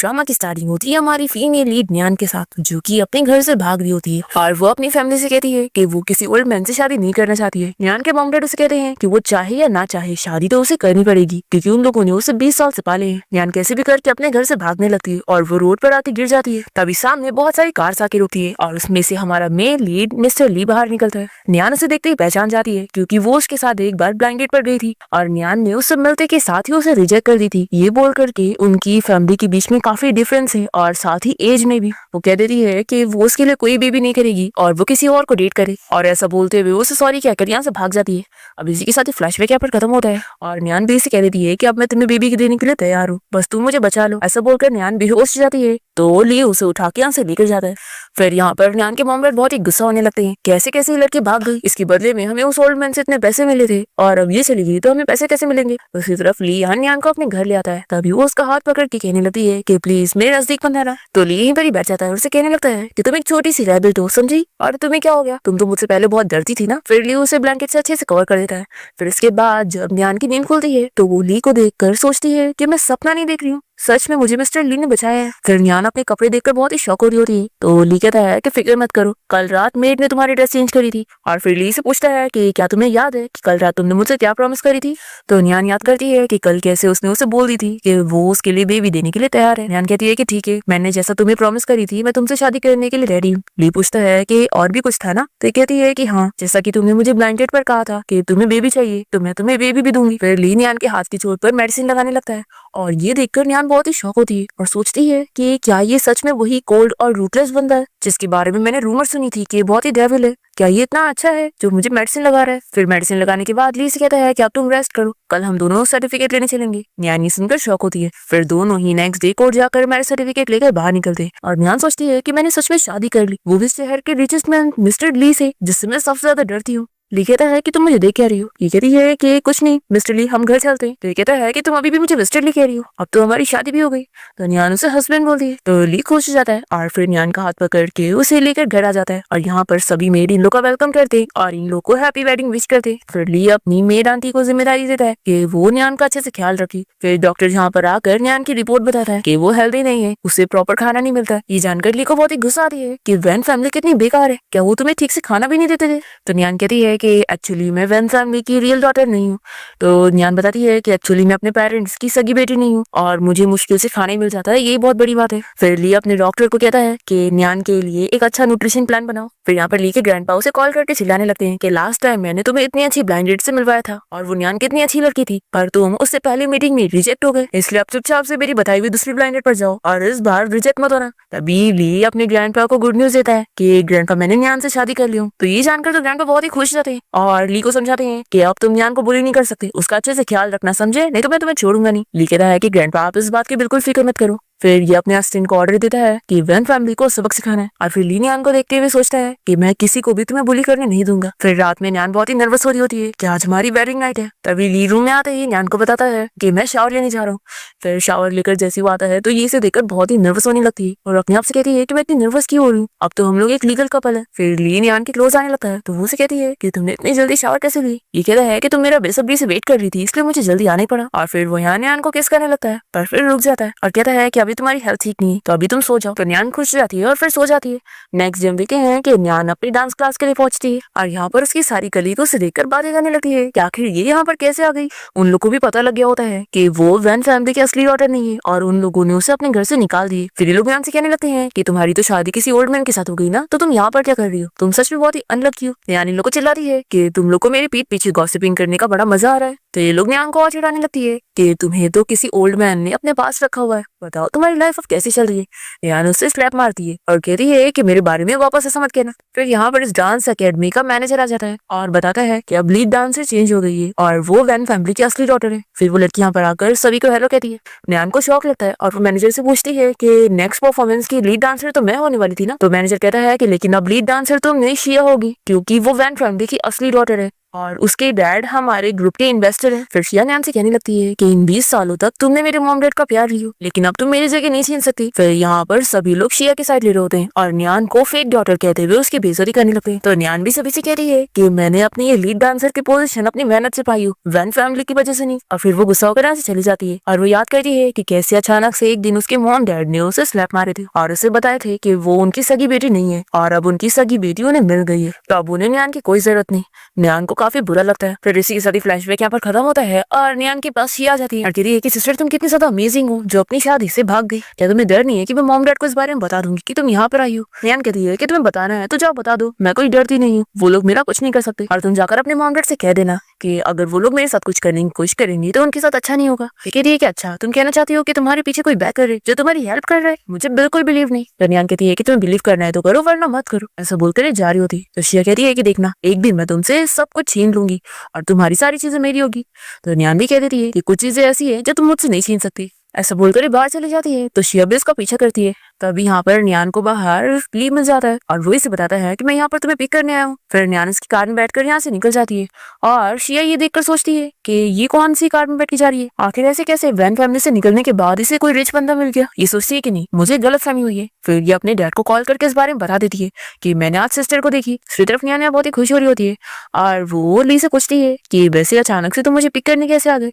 Drama की starting होती है हमारी फीमेल लीड न्यान के साथ, जो कि अपने घर से भाग रही होती है और वो अपनी फैमिली से कहती है कि वो किसी ओल्ड मैन से शादी नहीं करना चाहती है। न्यान के मॉम डैड उसे कहते हैं कि वो चाहे या ना चाहे शादी तो उसे करनी पड़ेगी, क्योंकि उन लोगों ने उसे 20 साल से पाले हैं। न्यान कैसे भी करके अपने घर से भागने लगती है और वो रोड पर आके गिर जाती है। तभी सामने बहुत सारी कार्स आके रुकती है और उसमें से हमारा मेन लीड मिस्टर ली बाहर निकलता है। न्यान उसे देखते ही पहचान जाती है, क्योंकि वो उसके साथ एक बार ब्लाइंड डेट पर गई थी और न्यान ने उससे मिलते के साथ ही उसे रिजेक्ट कर दी थी, ये बोल करके उनकी फैमिली के बीच में काफी डिफरेंस है और साथ ही एज में भी। वो कह देती है कि वो उसके लिए कोई बेबी नहीं करेगी और वो किसी और को डेट करे, और ऐसा बोलते हुए उसे सॉरी कहकर यहाँ से भाग जाती है। अब इसी के साथ ही फ्लैशबैक यहाँ पर खत्म होता है और न्यान भी इसे कह देती है कि अब मैं तुम्हें बेबी देने के लिए तैयार हूँ, बस तुम मुझे बचा लो। ऐसा बोलकर न्यान बेहोश हो जाती है, तो ली उसे उठा के यहाँ से लेकर जाता है। फिर यहाँ पर न्यान के मॉम डैड बहुत ही गुस्सा होने लगते हैं, कैसे कैसे ये लड़की भाग गई, इसके बदले में हमें उस ओल्ड मैन से इतने पैसे मिले थे और अब ये चली गई तो हमें पैसे कैसे मिलेंगे। दूसरी तरफ ली यहाँ न्यान को अपने घर ले आता है, तभी वो उसका हाथ पकड़ के कहने लगती है कि प्लीज मेरे नजदीक मत आना। तो ली यहीं पर ही बैठ जाता है और उसे कहने लगता है कि तुम एक छोटी सी रैबिट हो, समझी, और तुम्हें क्या हो गया, तुम तो मुझसे पहले बहुत डरती थी ना। फिर ली उसे ब्लैंकेट से अच्छे से कवर कर देता है। फिर इसके बाद जब न्यान की नींद खुलती है तो वो ली को देखकर सोचती है कि मैं सपना नहीं देख रही हूँ, सच में मुझे मिस्टर ली ने बचाया है। फिर न्यान अपने कपड़े देखकर बहुत ही शॉक हो रही होती है, तो ली कहता है कि फिक्र मत करो, कल रात मेड ने तुम्हारी ड्रेस चेंज करी थी। और फिर ली से पूछता है कि क्या तुम्हें याद है कि कल रात तुमने मुझसे क्या प्रॉमिस करी थी। तो न्यान याद करती है कि कल कैसे उसने उसे बोल दी थी कि वो उसके लिए बेबी देने के लिए तैयार है। न्यान कहती है कि ठीक है, मैंने जैसा तुम्हें प्रॉमिस करी थी मैं तुमसे शादी करने के लिए रेडी हूँ। ली पूछता है कि और भी कुछ था ना, तो कहती है कि हाँ, जैसा कि तुमने मुझे ब्लाइंड डेट पर कहा था कि तुम्हें बेबी चाहिए तो मैं तुम्हें बेबी भी दूंगी। फिर ली न्यान के हाथ की चोट पर मेडिसिन लगाने लगता है और ये देखकर न्यान बहुत ही शॉक होती है और सोचती है कि क्या ये सच में वही कोल्ड और रूटलेस बंदा है जिसके बारे में मैंने रूमर सुनी थी कि बहुत ही डेविल है। क्या ये इतना अच्छा है जो मुझे मेडिसिन लगा रहा है। फिर मेडिसिन लगाने के बाद ली से कहता है कि अब तुम रेस्ट करो, कल हम दोनों सर्टिफिकेट लेने चलेंगे। न्यान ये सुनकर शॉक होती है। फिर दोनों ही नेक्स्ट डे कोर्ट जाकर मैरिज सर्टिफिकेट लेकर बाहर निकलते और न्यान सोचती है कि मैंने सच में शादी कर ली, वो भी शहर के रिचेस्ट मैन मिस्टर ली से, जिससे मैं सबसे ज्यादा डरती हूँ। ली कहता है कि तुम मुझे देख क्या रही हो। ये कहती है कि कुछ नहीं मिस्टर ली, हम घर चलते हैं। तो ये कहता है कि तुम अभी भी मुझे मिस्टर ली कह रही हो, अब तो हमारी शादी भी हो गई। तो न्यान उसे हस्बैंड बोलती है, तो ली खुश हो जाता है और फिर न्यान का हाथ पकड़ के उसे लेकर घर आ जाता है और यहाँ पर सभी मेड इन लोग का वेलकम करते और इन लोग को हैप्पी वेडिंग विश करते। फिर ली अपनी मेड आंटी को जिम्मेदारी देता है कि वो न्यान का अच्छे से ख्याल रखे। फिर डॉक्टर यहाँ पर आकर न्यान की रिपोर्ट बताता है कि वो हेल्दी नहीं है, उसे प्रॉपर खाना नहीं मिलता। ये जानकर ली को बहुत ही गुस्सा आती है कि वैन फैमिली कितनी बेकार है, क्या वो तुम्हें ठीक से खाना भी नहीं देते थे। तो न्यान कहती है कि एक्चुअली मैं वैन फैमिली की रियल डॉटर नहीं हूँ। तो न्यान बताती है कि एक्चुअली मैं अपने पेरेंट्स की सगी बेटी नहीं हूँ और मुझे मुश्किल से खाना ही मिल जाता है, ये बहुत बड़ी बात है। फिर ली अपने डॉक्टर को कहता है कि न्यान के लिए एक अच्छा न्यूट्रिशन प्लान बनाओ। फिर यहाँ पर ली के ग्रैंडपा उसे कॉल करके चिल्लाने लगते हैं कि लास्ट टाइम मैंने तुम्हें इतनी अच्छी ब्लाइंड डेट से मिलवाया था और वो न्यान कितनी अच्छी लड़की थी, पर तुम उससे पहली मीटिंग में रिजेक्ट हो गए, इसलिए अब चुपचाप से मेरी बताई हुई दूसरी ब्लाइंड डेट पर जाओ और इस बार रिजेक्ट मत होना। तभी ली अपने ग्रैंडपा को गुड न्यूज देता है कि ग्रैंडपा मैंने न्यान से शादी कर ली हूँ। तो ये जानकर तो ग्रैंडपा बहुत ही खुश जाते हैं और ली को समझाते हैं कि अब तुम न्यान को बुली नहीं कर सकते, उसका अच्छे से ख्याल रखना, समझे, नहीं तो मैं तुम्हें छोड़ूंगा नहीं। ली कहता है कि ग्रैंडपा आप इस बात की बिल्कुल फिक्र मत करो। फिर ये अपने असिस्टेंट को ऑर्डर देता है कि वैन फैमिली को सबक सिखाना है और फिर ली न्यान को देखते हुए सोचता है कि मैं किसी को भी तुम्हें बुली करने नहीं दूंगा। फिर रात में न्यान बहुत ही नर्वस हो रही होती है कि आज हमारी वेडिंग नाइट है। तभी ली रूम में आते ही न्यान को बताता है कि मैं शावर लेने जा रहा हूँ। फिर शावर लेकर जैसे वो आता है तो ये इसे देखकर बहुत ही नर्वस होने लगती है और अपने आप से कहती है कि मैं इतनी नर्वस क्यों हो रही हूँ, अब तो हम लोग एक लीगल कपल है। फिर ली न्यान के क्लोज आने लगता है तो वो उसे कहती है कि तुमने इतनी जल्दी शावर कैसे ली। ये कहता है कि तुम मेरा बेसब्री से वेट कर रही थी इसलिए मुझे जल्दी आना ही पड़ा। और फिर वो यहाँ न्यान को किस करने लगता है पर फिर रुक जाता है और कहता है कि अभी तुम्हारी हेल्थ ठीक नहीं, तो अभी तुम सो जाओ। तो न्यान खुश हो जाती है और फिर सो जाती है। नेक्स्ट डे हम देखते हैं कि न्यान अपनी डांस क्लास के लिए पहुंचती है और यहाँ पर उसकी सारी कलीग उसे देखकर बातें करने लगती है कि आखिर ये यहाँ पर कैसे आ गई। उन लोगों को भी पता लग गया होता है कि वो वैन फैमिली की असली डॉटर नहीं है और उन लोगों ने उसे अपने घर से निकाल दिए। फिर ये लोग न्यान से कहने लगते हैं कि तुम्हारी तो शादी किसी ओल्ड मैन के साथ हो गई ना, तो तुम यहाँ पर क्या कर रही हो, तुम सच में बहुत ही अनलकी हो। न्यान इन लोग को चिल्लाती है कि तुम लोग को मेरे पीठ पीछे गॉसिपिंग करने का बड़ा मजा आ रहा है। तो ये लोग न्यान को और चिढ़ाने लगती है कि तुम्हें तो किसी ओल्ड मैन ने अपने पास रखा हुआ है, बताओ तुम्हारी लाइफ अब कैसी चल रही है। न्यान उससे स्लैप मारती है और कहती है कि मेरे बारे में वापस ऐसा मत कहना। फिर यहाँ पर इस डांस एकेडमी का मैनेजर आ जाता है और बताता है कि अब लीड डांसर चेंज हो गई है और वो वैन फैमिली की असली डॉटर है। फिर वो लड़की यहाँ पर आकर सभी को हेलो कहती है। न्यान को शौक लगता है और वो मैनेजर से पूछती है कि नेक्स्ट परफॉर्मेंस की लीड डांसर तो मैं होने वाली थी ना। तो मैनेजर कहता है कि लेकिन अब लीड डांसर तो नहीं शिया होगी क्योंकि वो वैन फैमिली की असली डॉटर है और उसके डैड हमारे ग्रुप के इन्वेस्टर हैं। फिर शिया न्यान से कहने लगती है कि इन 20 सालों तक तुमने मेरे मॉम डैड का प्यार लिया, लेकिन अब तुम मेरी जगह नहीं छीन सकती। फिर यहाँ पर सभी लोग शिया के साइड ले रहे होते हैं और न्यान को फेक डॉटर कहते हुए उसकी बेइज्जती करने लगते हैं। तो न्यान भी सभी से कह रही है कि मैंने अपनी ये लीड डांसर की पोजीशन अपनी मेहनत से पाई हूँ, वैन फैमिली की वजह से नहीं। और फिर वो गुस्सा होकर यहाँ से चली जाती है और वो याद करती है कि कैसे अचानक से एक दिन उसके मॉम डैड ने उसे स्लैप मारे थे और उसे बताए थे कि वो उनकी सगी बेटी नहीं है और अब उनकी सगी बेटी उन्हें मिल गई है, तो अब उन्हें न्यान की कोई जरूरत नहीं। न्यान को काफी बुरा लगता है। फिर इसी के साथ ही फ्लैशबैक यहाँ पर खत्म होता है और न्यान के पास ही आ जाती है और कहती है कि सिस्टर तुम कितनी ज्यादा अमेजिंग हो जो अपनी शादी से भाग गई। क्या तुम्हें डर नहीं है कि मैं मॉम डैड को इस बारे में बता दूंगी कि तुम यहाँ पर आई हो? न्यान कहती है कि तुम्हें बताना है तो जाओ बता दो, मैं कोई डरती नहीं हूँ, वो लोग मेरा कुछ नहीं कर सकते। और तुम जाकर अपने मॉम डैड से कह देना कि अगर वो लोग मेरे साथ कुछ करने की कोशिश करेंगे तो उनके साथ अच्छा नहीं होगा। कहती है कि अच्छा तुम कहना चाहती हो कि तुम्हारे पीछे कोई बैक कर रहे जो तुम्हारी हेल्प कर रहा है? मुझे बिल्कुल बिलीव नहीं। तो न्यान कहती है कि तुम्हें बिलीव करना है तो करो वरना मत करो। ऐसा बोलकर जा रही होती तो शिया कहती है कि देखना एक दिन मैं तुमसे सब कुछ छीन लूंगी और तुम्हारी सारी चीजें मेरी होगी। तो न्यान भी कह देती है कि कुछ चीजें ऐसी है जो तुम मुझसे नहीं छीन सकती। ऐसा बोलकर बाहर चली जाती है तो शिया भी उसका पीछा करती है। तभी यहाँ पर न्यान को बाहर लीव मिल जाता है और वो इसे बताता है कि मैं यहाँ पर तुम्हें पिक करने आया हूँ। फिर न्यान इसकी कार में बैठकर यहाँ से निकल जाती है और शिया ये देखकर सोचती है कि ये कौन सी कार में बैठ के जा रही है, आखिर ऐसे कैसे वैन फैमिली से निकलने के बाद इसे कोई रिच बंदा मिल गया। ये सोचती है कि नहीं मुझे गलत फहमी हुई है। फिर ये अपने डैड को कॉल करके इस बारे में बता देती है कि मैंने आज सिस्टर को देखी। दूसरी तरफ न्यान बहुत ही खुश हो रही होती है और वो ली से पूछती है कि वैसे अचानक से तुम मुझे पिक करने कैसे आ गए।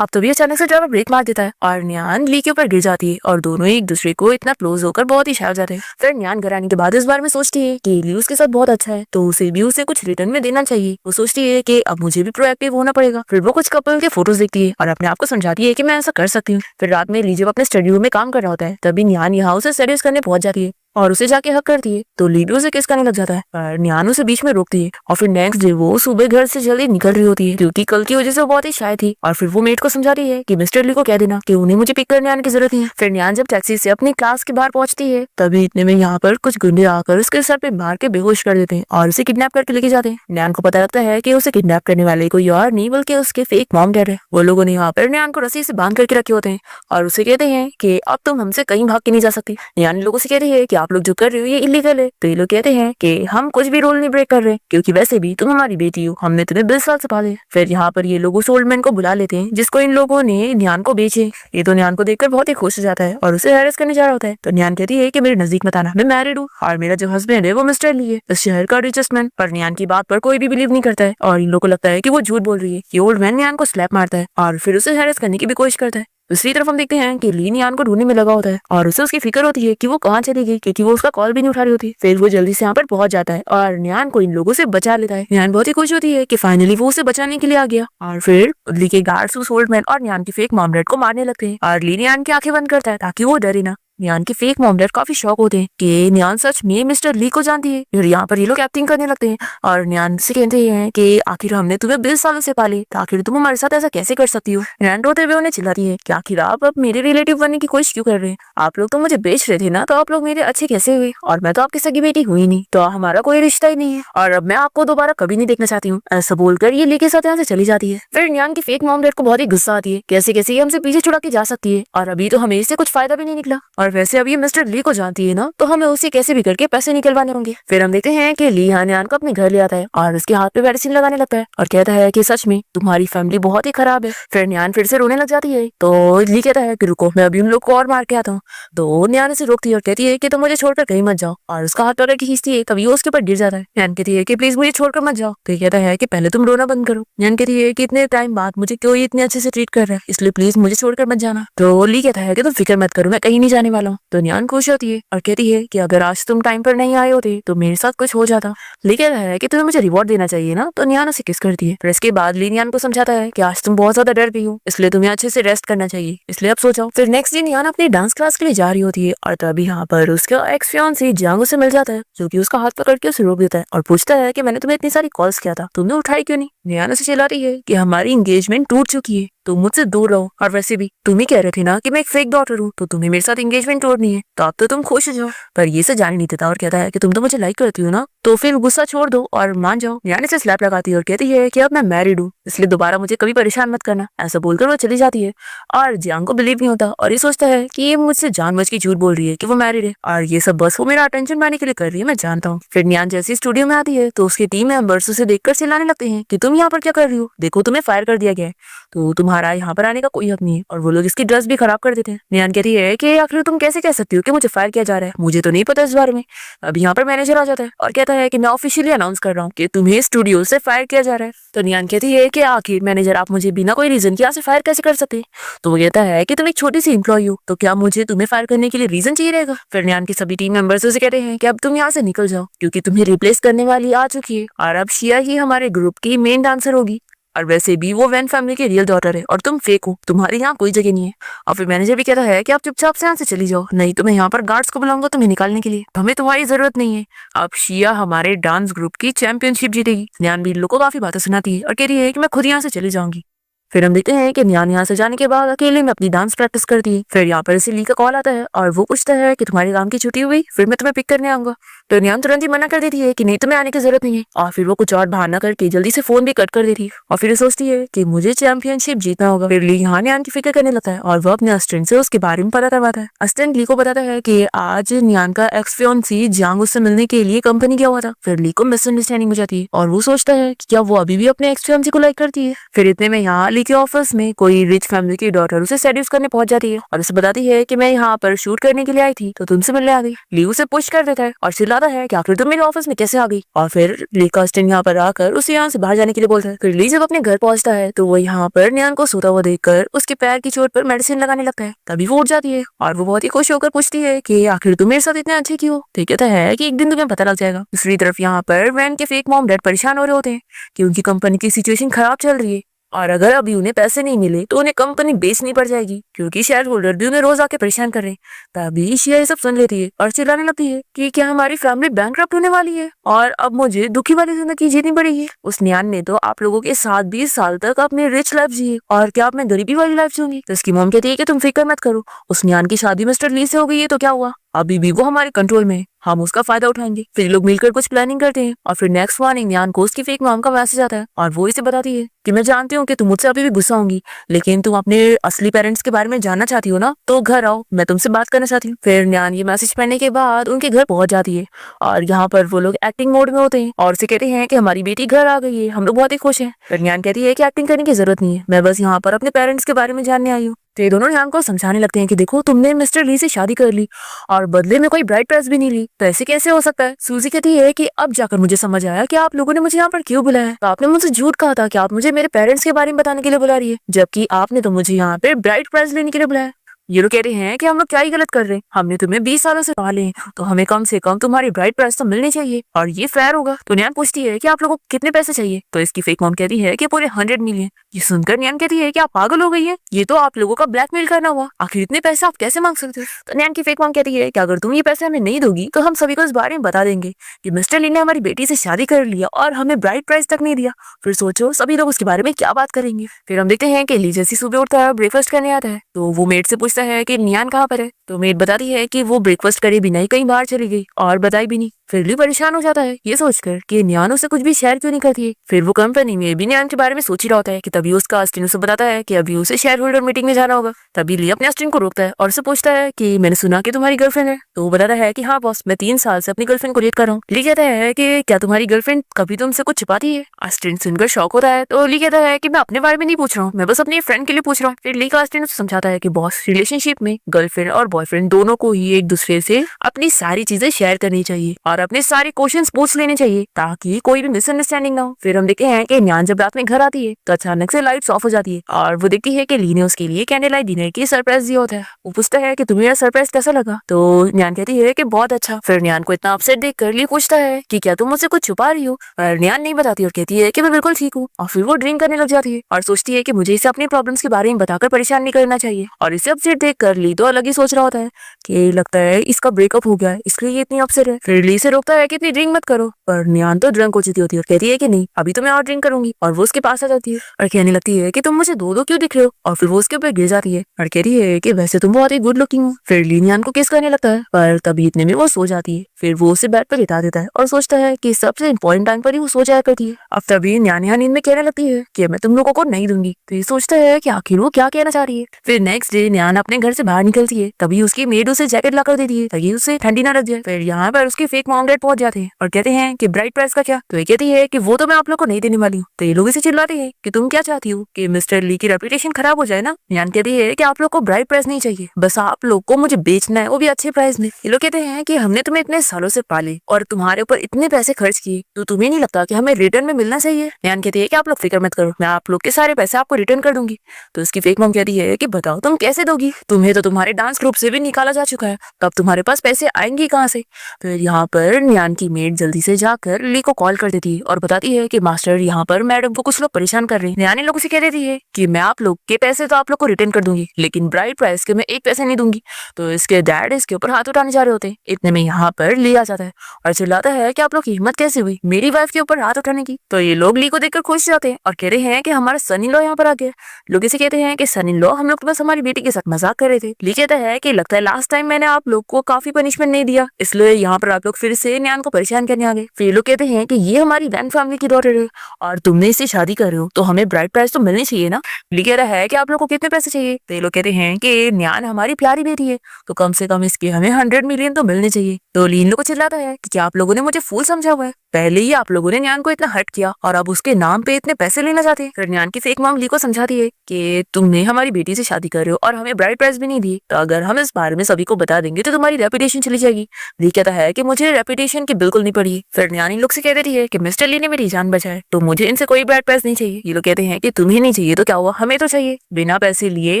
अब तो भी अचानक से ड्राइवर ब्रेक मार देता है और न्यान ली के ऊपर गिर जाती है और दोनों एक दूसरे को इतना क्लोज होकर बहुत ही शायर जाते हैं। फिर न्यान घर आने के बाद इस बारे में सोचती है कि ली उसके साथ बहुत अच्छा है तो उसे भी उसे कुछ रिटर्न में देना चाहिए। वो सोचती है कि अब मुझे भी प्रोएक्टिव होना पड़ेगा। फिर वो कुछ कपल के फोटोज देखती है और अपने आप को समझाती है कि मैं ऐसा कर सकती हूँ। फिर रात में ली जब अपने स्टडी रूम में काम कर रहा होता है तभी न्यान यहाँ उसे सेड्यूस करने पहुंच जाती है और उसे जाके हक करती है तो ली भी उसे किस करने लग जाता है पर न्यान उसे बीच में रोकती है। और फिर नेक्स्ट डे वो सुबह घर से जल्दी निकल रही होती है क्योंकि कल की वजह से वो बहुत ही शाय थी। और फिर वो मेट को समझाती है कि मिस्टर ली को कह देना कि उन्हें मुझे पिक करने आने की जरूरत नहीं है। फिर न्यान जब टैक्सी से अपनी क्लास के बाहर पहुंचती है तभी इतने में यहाँ पर कुछ गुंडे आकर उसके सर पे मार के बेहोश कर देते हैं और उसे किडनैप करके लेके जाते हैं। न्यान को पता लगता है कि उसे किडनैप करने वाले कोई और नहीं बल्कि उसके फेक मॉम डैड है। वो लोगों ने यहाँ पर न्यान को रस्सी से बांध करके रखे होते हैं और उसे कहते हैं कि अब तुम हमसे कहीं भाग के नहीं जा सकती। न्यान लोगों से कहते हैं कि आप लोग जो कर रहे हो ये इलीगल है। तो ये लोग कहते हैं कि हम कुछ भी रूल नहीं ब्रेक कर रहे क्योंकि वैसे भी तुम हमारी बेटी हो, हमने तुम्हें 20 साल से पाले। फिर यहाँ पर ये लोग उस ओल्ड मैन को बुला लेते हैं जिसको इन लोगों ने न्यान को बेचे। ये तो न्यान को देखकर बहुत ही खुश हो जाता है और उसे हैरेस करने जा रहा होता है। तो न्यान कहती है कि मेरे नजदीक मत आना, मैं मैरिड हूँ और मेरा जो हस्बैंड है वो मिस्टर ली है, इस शहर का रिचेस्ट मैन। पर न्यान की बात पर कोई भी बिलीव नहीं करता है और इन लोगों को लगता है कि वो झूठ बोल रही है। ये ओल्ड मैन न्यान को स्लैप मारता है और फिर उसे हैरेस करने की भी कोशिश करता है। दूसरी तरफ हम देखते हैं कि ली न्यान को ढूंढने में लगा होता है और उसे उसकी फिक्र होती है कि वो कहाँ चली गई क्योंकि वो उसका कॉल भी नहीं उठा रही होती। फिर वो जल्दी से यहाँ पर पहुंच जाता है और न्यान को इन लोगों से बचा लेता है। न्यान बहुत ही खुश होती है कि फाइनली वो उसे बचाने के लिए आ गया। और फिर ली के गार्ड्स उस ओल्ड मैन और न्यान की फेक मॉम डैड को मारने लगते हैं और ली न्यान की आंखें बंद करता है ताकि वो डरे ना। न्यान के फेक मॉम डैड काफी शॉक होते हैं कि न्यान सच में मिस्टर ली को जानती है। फिर यहाँ पर ये लोग एक्टिंग करने लगते हैं और न्यान से कहते हैं कि आखिर हमने तुम्हें 20 सालों से पाली तो आखिर तुम हमारे साथ ऐसा कैसे कर सकती हो। न्यान रोते हुए उन्हें चिल्लाती है कि आखिर आप अब मेरे रिलेटिव बनने की कोशिश क्यों कर रहे हैं? आप लोग तो मुझे बेच रहे थे ना, तो आप लोग मेरे अच्छे कैसे हुए? और मैं तो आपकी सगी बेटी हुई नहीं, तो हमारा कोई रिश्ता ही नहीं है और अब मैं आपको दोबारा कभी नहीं देखना चाहती हूँ। ऐसा बोलकर ये ली के साथ यहाँ से चली जाती है। फिर न्यान की फेक मॉम डैड को बहुत ही गुस्सा आती है, कैसे कैसे ये हमसे पीछे छुड़ा के जा सकती है और अभी तो हमें इससे कुछ फायदा भी नहीं निकला और वैसे अब ये मिस्टर ली को जानती है ना, तो हमें उसे कैसे भी करके पैसे निकलवाने होंगे। फिर हम देखते हैं कि ली यहाँ न्यान को अपने घर ले आता है और उसके हाथ पे मेडिसिन लगाने लगता है और कहता है कि सच में तुम्हारी फैमिली बहुत ही खराब है। फिर न्यान फिर से रोने लग जाती है तो ली कहता है कि रुको मैं अभी उन लोग को और मार के आता हूँ। तो न्यान उसे रोकती है और कहती है कि तुम मुझे छोड़कर कहीं मत जाओ और उसका हाथ पकड़ के खींचती है, तभी वो उसके ऊपर गिर जाता है। न्यान कहती है कि प्लीज मुझे छोड़कर मत जाओ। तो ये कहता है कि पहले तुम रोना बंद करो। न्यान कहती है कि इतने टाइम बाद मुझे कोई इतने अच्छे से ट्रीट कर रहा है, इसलिए प्लीज मुझे छोड़कर मत जाना। तो ली कहता है कि तुम फिक्र मत करो, मैं कहीं नहीं जाने वाला हूँ। तो न्यान खुश होती है और कहती है कि अगर आज तुम टाइम पर नहीं आए होते तो मेरे साथ कुछ हो जाता। ली कहता है कि तुम्हें मुझे रिवॉर्ड देना चाहिए ना, तो न्यान उसे किस करती है। फिर इसके बाद ली न्यान को समझाता है कि आज तुम बहुत ज्यादा डर गई हो, इसलिए तुम्हें अच्छे से रेस्ट करना चाहिए, इसलिए अब सो जाओ। फिर नेक्स्ट डे न्यान अपनी डांस क्लास के लिए जा रही होती है और तभी यहाँ पर उसका एक्स फियांसी जांगो से मिल जाता है जो कि उसका हाथ पकड़ के उसे रोक देता है और पूछता है कि मैंने तुम्हें इतनी सारी कॉल्स किया था, तुमने उठाई क्यों नहीं। न्यान उसे चिल्लाती है कि हमारी एंगेजमेंट टूट चुकी है, तुम मुझसे दूर रहो और वैसे भी तुम ही कह रहे थे ना कि मैं एक फेक डॉटर हूँ, तो तुम्हें मेरे साथ एंगेजमेंट तोड़नी है, तो अब तो तुम खुश हो जाओ। पर ये से जाने नहीं देता और कहता है कि तुम तो मुझे लाइक करती हो ना, तो फिर गुस्सा छोड़ दो और मान जाओ। नियान इसे स्लैप लगाती है और कहती है कि अब मैं मैरिड हूँ, इसलिए दोबारा मुझे कभी परेशान मत करना। ऐसा बोलकर वो चली जाती है और जियांग को बिलीव नहीं होता और ये सोचता है कि ये मुझसे जानबूझ के झूठ बोल रही है कि वो मैरिड है और ये सब बस वो मेरा अटेंशन पाने के लिए कर रही है, मैं जानता हूँ। फिर नियान जैसे स्टूडियो में आती है तो उसके टीम मेंबर्स उसे देखकर चिल्लाने लगते हैं कि तुम यहाँ पर क्या कर रही हो, देखो तुम्हें फायर कर दिया गया है, तो तुम्हारा यहाँ पर आने का कोई हक नहीं है। और वो लोग इसकी ड्रेस भी खराब कर देते हैं। नियान कहती है कि आखिर तुम कैसे कह सकती हो कि मुझे फायर किया जा रहा है, मुझे तो नहीं पता इस बारे में। अब यहाँ पर मैनेजर आ जाता है और कहता है कि मैं ऑफिशियली अनाउंस कर रहा हूँ कि तुम्हें स्टूडियो से फायर किया जा रहा है। तो नियान कहती है कि आखिर मैनेजर आप मुझे बिना कोई रीजन के यहाँ से फायर कैसे कर सकते हैं। तो वो कहता है कि तुम एक छोटी सी एम्प्लॉय हो, तो क्या मुझे तुम्हें फायर करने के लिए रीजन चाहिए रहेगा। फिर नियान के सभी टीम मेंबर्स उसे कहते हैं कि अब तुम यहाँ से निकल जाओ क्योंकि तुम्हें रिप्लेस करने वाली आ चुकी है और अब शिया ही हमारे ग्रुप की मेन डांसर होगी। और वैसे भी वो वैन फैमिली की रियल डॉटर है और तुम फेक हो, तुम्हारे यहाँ कोई जगह नहीं है। और फिर मैनेजर भी कहता है कि आप चुपचाप से यहाँ से चली जाओ, नहीं तो मैं यहाँ पर गार्ड्स को बुलाऊंगा तुम्हें निकालने के लिए, हमें तुम्हारी जरूरत नहीं है। अब शिया हमारे डांस ग्रुप की चैंपियनशिप जीतेगी। नियान भी इन लोगों को काफी बातें सुनाती है और कह रही है कि मैं खुद यहाँ से चली जाऊंगी। फिर हम देखते हैं कि नियान यहाँ से जाने के बाद अकेले में अपनी डांस प्रैक्टिस करती है। फिर यहाँ पर इसे ली का कॉल आता है और वो पूछता है कि तुम्हारे काम की छुट्टी हुई, फिर मैं तुम्हें पिक करने आऊंगा। तो नियान तुरंत ही मना कर देती है कि नहीं तुम्हें आने की जरूरत नहीं है और फिर वो कुछ और बहाना करके जल्दी से फोन भी कट कर देती है और फिर सोचती है कि मुझे चैंपियनशिप जीतना होगा। फिर ली यहाँ नियान की फिक्र करने लगता है और वो अपने असिस्टेंट से उसके बारे में पता करवाता है। असिस्टेंट ली को बताता है कि आज नियान का एक्स फियांसी जियांग उससे मिलने के लिए कंपनी गया हुआ था। फिर ली को मिसअंडरस्टैंडिंग हो जाती है और वो सोचता है कि क्या वो अभी भी अपने एक्स फियांसी को लाइक करती है। फिर इतने में यहाँ ली के ऑफिस में कोई रिच फैमिली की डॉटर उसे सेड्यूस करने पहुंच जाती है और उसे बताती है कि मैं यहाँ पर शूट करने के लिए आई थी तो तुमसे मिलने आ गई। ली उसे पुश कर देता है और चिल्लाता है कि आखिर तुम मेरे ऑफिस में कैसे आ गई। और फिर ली का असिस्टेंट यहाँ पर आकर उसे यहाँ से बाहर जाने के लिए बोलता है। फिर ली जब अपने घर पहुंचता है तो वो यहाँ पर नियान को सोता हुआ देखकर उसके पैर की चोट पर मेडिसिन लगाने लगता है। तभी वो उठ जाती है और वो बहुत ही खुश होकर पूछती है कि आखिर तुम मेरे साथ इतने अच्छे क्यों। तो कहता है कि एक दिन तुम्हें पता लग जाएगा। दूसरी तरफ यहाँ पर वैन के फेक मॉम डैड परेशान हो रहे होते हैं कि उनकी कंपनी की सिचुएशन खराब चल रही है और अगर अभी उन्हें पैसे नहीं मिले तो उन्हें कंपनी बेचनी पड़ जाएगी क्योंकि शेयर होल्डर भी उन्हें रोज आके परेशान कर रहे हैं। तभी शिया ये सब सुन लेती है और चिल्लाने लगती है कि क्या हमारी फैमिली बैंकरप्ट होने वाली है और अब मुझे दुखी वाली जिंदगी जीनी पड़ेगी। उस नियान ने तो आप लोगों के साथ 20 साल तक अपनी रिच लाइफ जी और क्या अब मैं गरीबी वाली लाइफ जीऊंगी। तो इसकी मॉम कहती है कि तुम फिक्र मत करो, उस नियान की शादी मिस्टर ली से हो गई है तो क्या हुआ, अभी भी वो हमारे कंट्रोल में है, हम उसका फायदा उठाएंगे। फिर लोग मिलकर कुछ प्लानिंग करते हैं और फिर नेक्स्ट मॉर्निंग नियान को उसकी फेक मॉम का मैसेज आता है और वो इसे बताती है कि मैं जानती हूँ कि तुम मुझसे अभी भी गुस्सा होंगी लेकिन तुम अपने असली पेरेंट्स के बारे में जानना चाहती हो ना, तो घर आओ, मैं तुमसे बात करना चाहती हूँ। फिर नियान ये मैसेज पढ़ने के बाद उनके घर पहुंच जाती है और यहाँ पर वो लोग एक्टिंग मोड में होते हैं और उसे कहते हैं कि हमारी बेटी घर आ गई है, हम लोग बहुत ही खुश हैं। फिर नियान कहती है कि एक्टिंग करने की जरूरत नहीं है, मैं बस यहाँ पर अपने पेरेंट्स के बारे में जानने आई हूँ। तो ये दोनों नियान को समझाने लगते हैं कि देखो तुमने मिस्टर ली से शादी कर ली और बदले में कोई ब्राइड प्राइस भी नहीं ली, तो ऐसे कैसे हो सकता है। सूजी कहती है कि अब जाकर मुझे समझ आया कि आप लोगों ने मुझे यहाँ पर क्यों बुलाया है। तो आपने मुझसे झूठ कहा था कि आप मुझे मेरे पेरेंट्स के बारे में बताने के लिए बुला रही है, जबकि आपने तो मुझे यहाँ पे ब्राइड प्राइस लेने के लिए बुलाया। ये लोग कह रहे हैं कि हम लोग क्या ही गलत कर रहे हैं, हमने तुम्हें 20 सालों से पाले हैं तो हमें कम से कम तुम्हारी ब्राइड प्राइस तो मिलनी चाहिए और ये फेयर होगा। तो नियान पूछती है कि आप लोगों को कितने पैसे चाहिए। तो इसकी फेक मॉम कहती है कि पूरे 100 मिलियन। ये सुनकर नियान कहती है कि आप पागल हो गई है, ये तो आप लोगों का ब्लैकमेल करना हुआ, आखिर इतने पैसे आप कैसे मांग सकते हो। तो नियान की फेक मॉम कहती है कि अगर तुम ये पैसे हमें नहीं दोगी तो हम सभी को इस बारे में बता देंगे कि मिस्टर ली ने हमारी बेटी से शादी कर लिया और हमें ब्राइड प्राइस तक नहीं दिया। फिर सोचो सभी लोग उसके बारे में क्या बात करेंगे। फिर हम देखते हैं कि ली जैसी सुबह उठता है ब्रेकफास्ट करने आता है तो वो मेड से पूछता है कि नियान कहाँ पर है। तो मेड बताती है कि वो ब्रेकफास्ट करे बिना ही कहीं बाहर चली गई और बताई भी नहीं। फिर ली परेशान हो जाता है ये सोचकर कि नियान उसे कुछ भी शेयर क्यों नहीं करती है। फिर वो कंपनी में भी नियान के बारे में सोच ही रहा होता है कि तभी उसका असिस्टेंट उसे बताता है कि अभी उसे शेयर होल्डर मीटिंग में जाना होगा। तभी ली अपने असिस्टेंट को रोकता है और उसे पूछता है कि मैंने सुना कि तुम्हारी गर्लफ्रेंड है। तो वो बताता है कि हाँ बॉस, मैं 3 साल से अपनी गर्लफ्रेंड को डेट कर रहा हूँ। ली कहता है कि क्या तुम्हारी गर्लफ्रेंड कभी तुमसे कुछ छिपाती है। असिस्टेंट सुनकर शॉक होता है तो ली कहता है कि मैं अपने बारे में नहीं पूछ रहा हूँ, मैं बस अपनी फ्रेंड के लिए पूछ रहा हूँ। फिर ली का असिस्टेंट समझाता है कि बॉस, रिलेशनशिप में गर्लफ्रेंड और बॉयफ्रेंड दोनों को ही एक दूसरे से अपनी सारी चीजें शेयर करनी चाहिए और अपने सारे क्वेश्चंस पूछ लेने चाहिए ताकि कोई भी मिसअंडरस्टैंडिंग ना हो। फिर हम देखते हैं कि नियान जब रात में घर आती है तो अचानक से लाइट्स ऑफ हो जाती है और वो देखती है कि ली ने उसके लिए कैंडल लाइट डिनर की सरप्राइज दिया होता है। वो पूछता है कि तुम्हें यह सरप्राइज कैसा लगा। तो नियान कहती है कि बहुत अच्छा। फिर नियान को इतना अपसेट देख कर ली पूछता है कि क्या तुम मुझसे कुछ छुपा रही हो, और नियान नहीं बताती और कहती है कि मैं बिल्कुल ठीक हूँ। और फिर वो ड्रिंक करने लग जाती है और सोचती है कि मुझे इसे अपनी प्रॉब्लम्स के बारे में बताकर परेशान नहीं करना चाहिए और इसे अपसेट देख कर ली तो अलग ही सोच रहा होता है कि लगता है इसका ब्रेकअप हो गया है, इसलिए ये इतनी अपसेट है। फिर ली से रोकता है कि इतनी ड्रिंक मत करो, पर न्यान तो ड्रंक हो चुकी होती है और कहती है कि नहीं अभी तो मैं और ड्रिंक करूंगी। और वो उसके पास आ जाती है और कहने लगती है कि तुम मुझे दो दो क्यों दिख रहे हो, और फिर वो उसके ऊपर गिर जाती है और कह रही है कि वैसे तुम बहुत ही गुड लुकिंग हो। फिर ली न्यान को किस करने लगता है, पर तभी इतने में वो सो जाती है। फिर वो उसे बेड पर लिटा देता है और सोचता है कि सबसे इंपॉर्टेंट टाइम पर ही वो सो जाया करती है। अब तभी न्यान यहाँ नींद में कहने लगती है कि मैं तुम लोगों को नहीं दूंगी। तो ये सोचता है कि आखिर वो क्या कहना चाह रही है। फिर नेक्स्ट डे न्यान अपने घर से बाहर निकलती है, तभी उसकी मेड उसे जैकेट लाकर देती है ताकि उसे ठंडी ना लग जाए। फिर यहाँ पर उसके फेक मॉम डैड पहुंच जाते हैं और कहते हैं कि ब्राइड प्राइस का क्या। तो ये कहती है कि वो तो मैं आप लोग को नहीं देने वाली हूँ। तो ये लोग इसे चिल्लाते हैं कि तुम क्या चाहती हो कि मिस्टर ली की रेपुटेशन खराब हो जाए ना। न्यान कहती है कि आप लोग को ब्राइड प्राइस नहीं चाहिए, बस आप लोग को मुझे बेचना है, वो भी अच्छे प्राइस में। ये लोग कहते हैं कि हमने तुम्हें इतने सालों से पाले और तुम्हारे ऊपर इतने पैसे खर्च किए, तो तुम्हें नहीं लगता कि हमें रिटर्न में मिलना चाहिए। न्यान कहती है कि आप लोग फिक्र मत करो, मैं आप लोग के सारे पैसे आपको रिटर्न कर दूंगी। तो उसकी फेक मॉम कहती है कि बताओ तुम कैसे दोगी, तुम्हें तो तुम्हारे डांस ग्रुप से भी निकाला जा चुका है, तब तुम्हारे पास पैसे आएंगे कहाँ से। फिर यहाँ पर न्यान की मेड जल्दी से जाकर ली को कॉल कर देती है और बताती है कि मास्टर यहाँ पर मैडम को कुछ लोग परेशान कर रहे हैं। न्यान लोगों से कह देती है कि मैं आप लोग के पैसे तो आप लोग को रिटर्न कर दूंगी, लेकिन ब्राइड प्राइस के मैं एक पैसे नहीं दूंगी। तो इसके डैड इसके ऊपर हाथ उठाने जा रहे होते हैं। इतने में यहाँ पर ली आ जाता है और चिल्लाता है कि आप लोग की हिम्मत कैसे हुई मेरी वाइफ के ऊपर हाथ उठाने की। तो ये लोग ली को देखकर खुश जाते हैं और कह रहे हैं कि हमारा सन इन लॉ यहाँ पर आ गया। लोग इसे कहते हैं कि सन इन लॉ हम लोग तो बस हमारी बेटी के साथ मजाक कर रहे थे। ली कहता है कि लगता है लास्ट टाइम मैंने आप लोग को काफी पनिशमेंट नहीं दिया, इसलिए यहाँ पर आप लोग फिर से न्यान को परेशान करने आ गए। फिर लोग कहते हैं कि ये हमारी वैन फैमिली की डॉटर है और तुमने इससे शादी कर रहे हो, तो हमें ब्राइड प्राइस तो मिलनी चाहिए ना। ली कह रहा है कि आप लोग को कितने पैसे चाहिए। तो ये लोग कहते हैं कि न्यान हमारी प्यारी बेटी है, तो कम से कम इसके हमें 100 मिलियन तो मिलने चाहिए। तो ली इन लोग को चिल्लाता है कि क्या आप लोगों ने मुझे फूल समझा हुआ है, पहले ही आप लोगों ने न्यान को इतना हर्ट किया और अब उसके नाम पे इतने पैसे लेना चाहते हैं। फिर न्यान की फेक मॉम ली को समझाती है कि तुमने हमारी बेटी से शादी कर रहे हो और हमें ब्राइड प्राइस भी नहीं दी, तो अगर हम इस बारे में सभी को बता देंगे तो तुम्हारी रेपुटेशन चली जाएगी। ली कहता है कि मुझे रेपुटेशन की बिल्कुल नहीं पड़ी। फिर न्यान इन लोग से कह देती है कि मिस्टर ली ने मेरी जान बचाई, तो मुझे इनसे कोई ब्राइड प्राइस नहीं चाहिए। ये लोग कहते हैं कि तुम्हें नहीं चाहिए तो क्या हुआ, हमें तो चाहिए, बिना पैसे लिए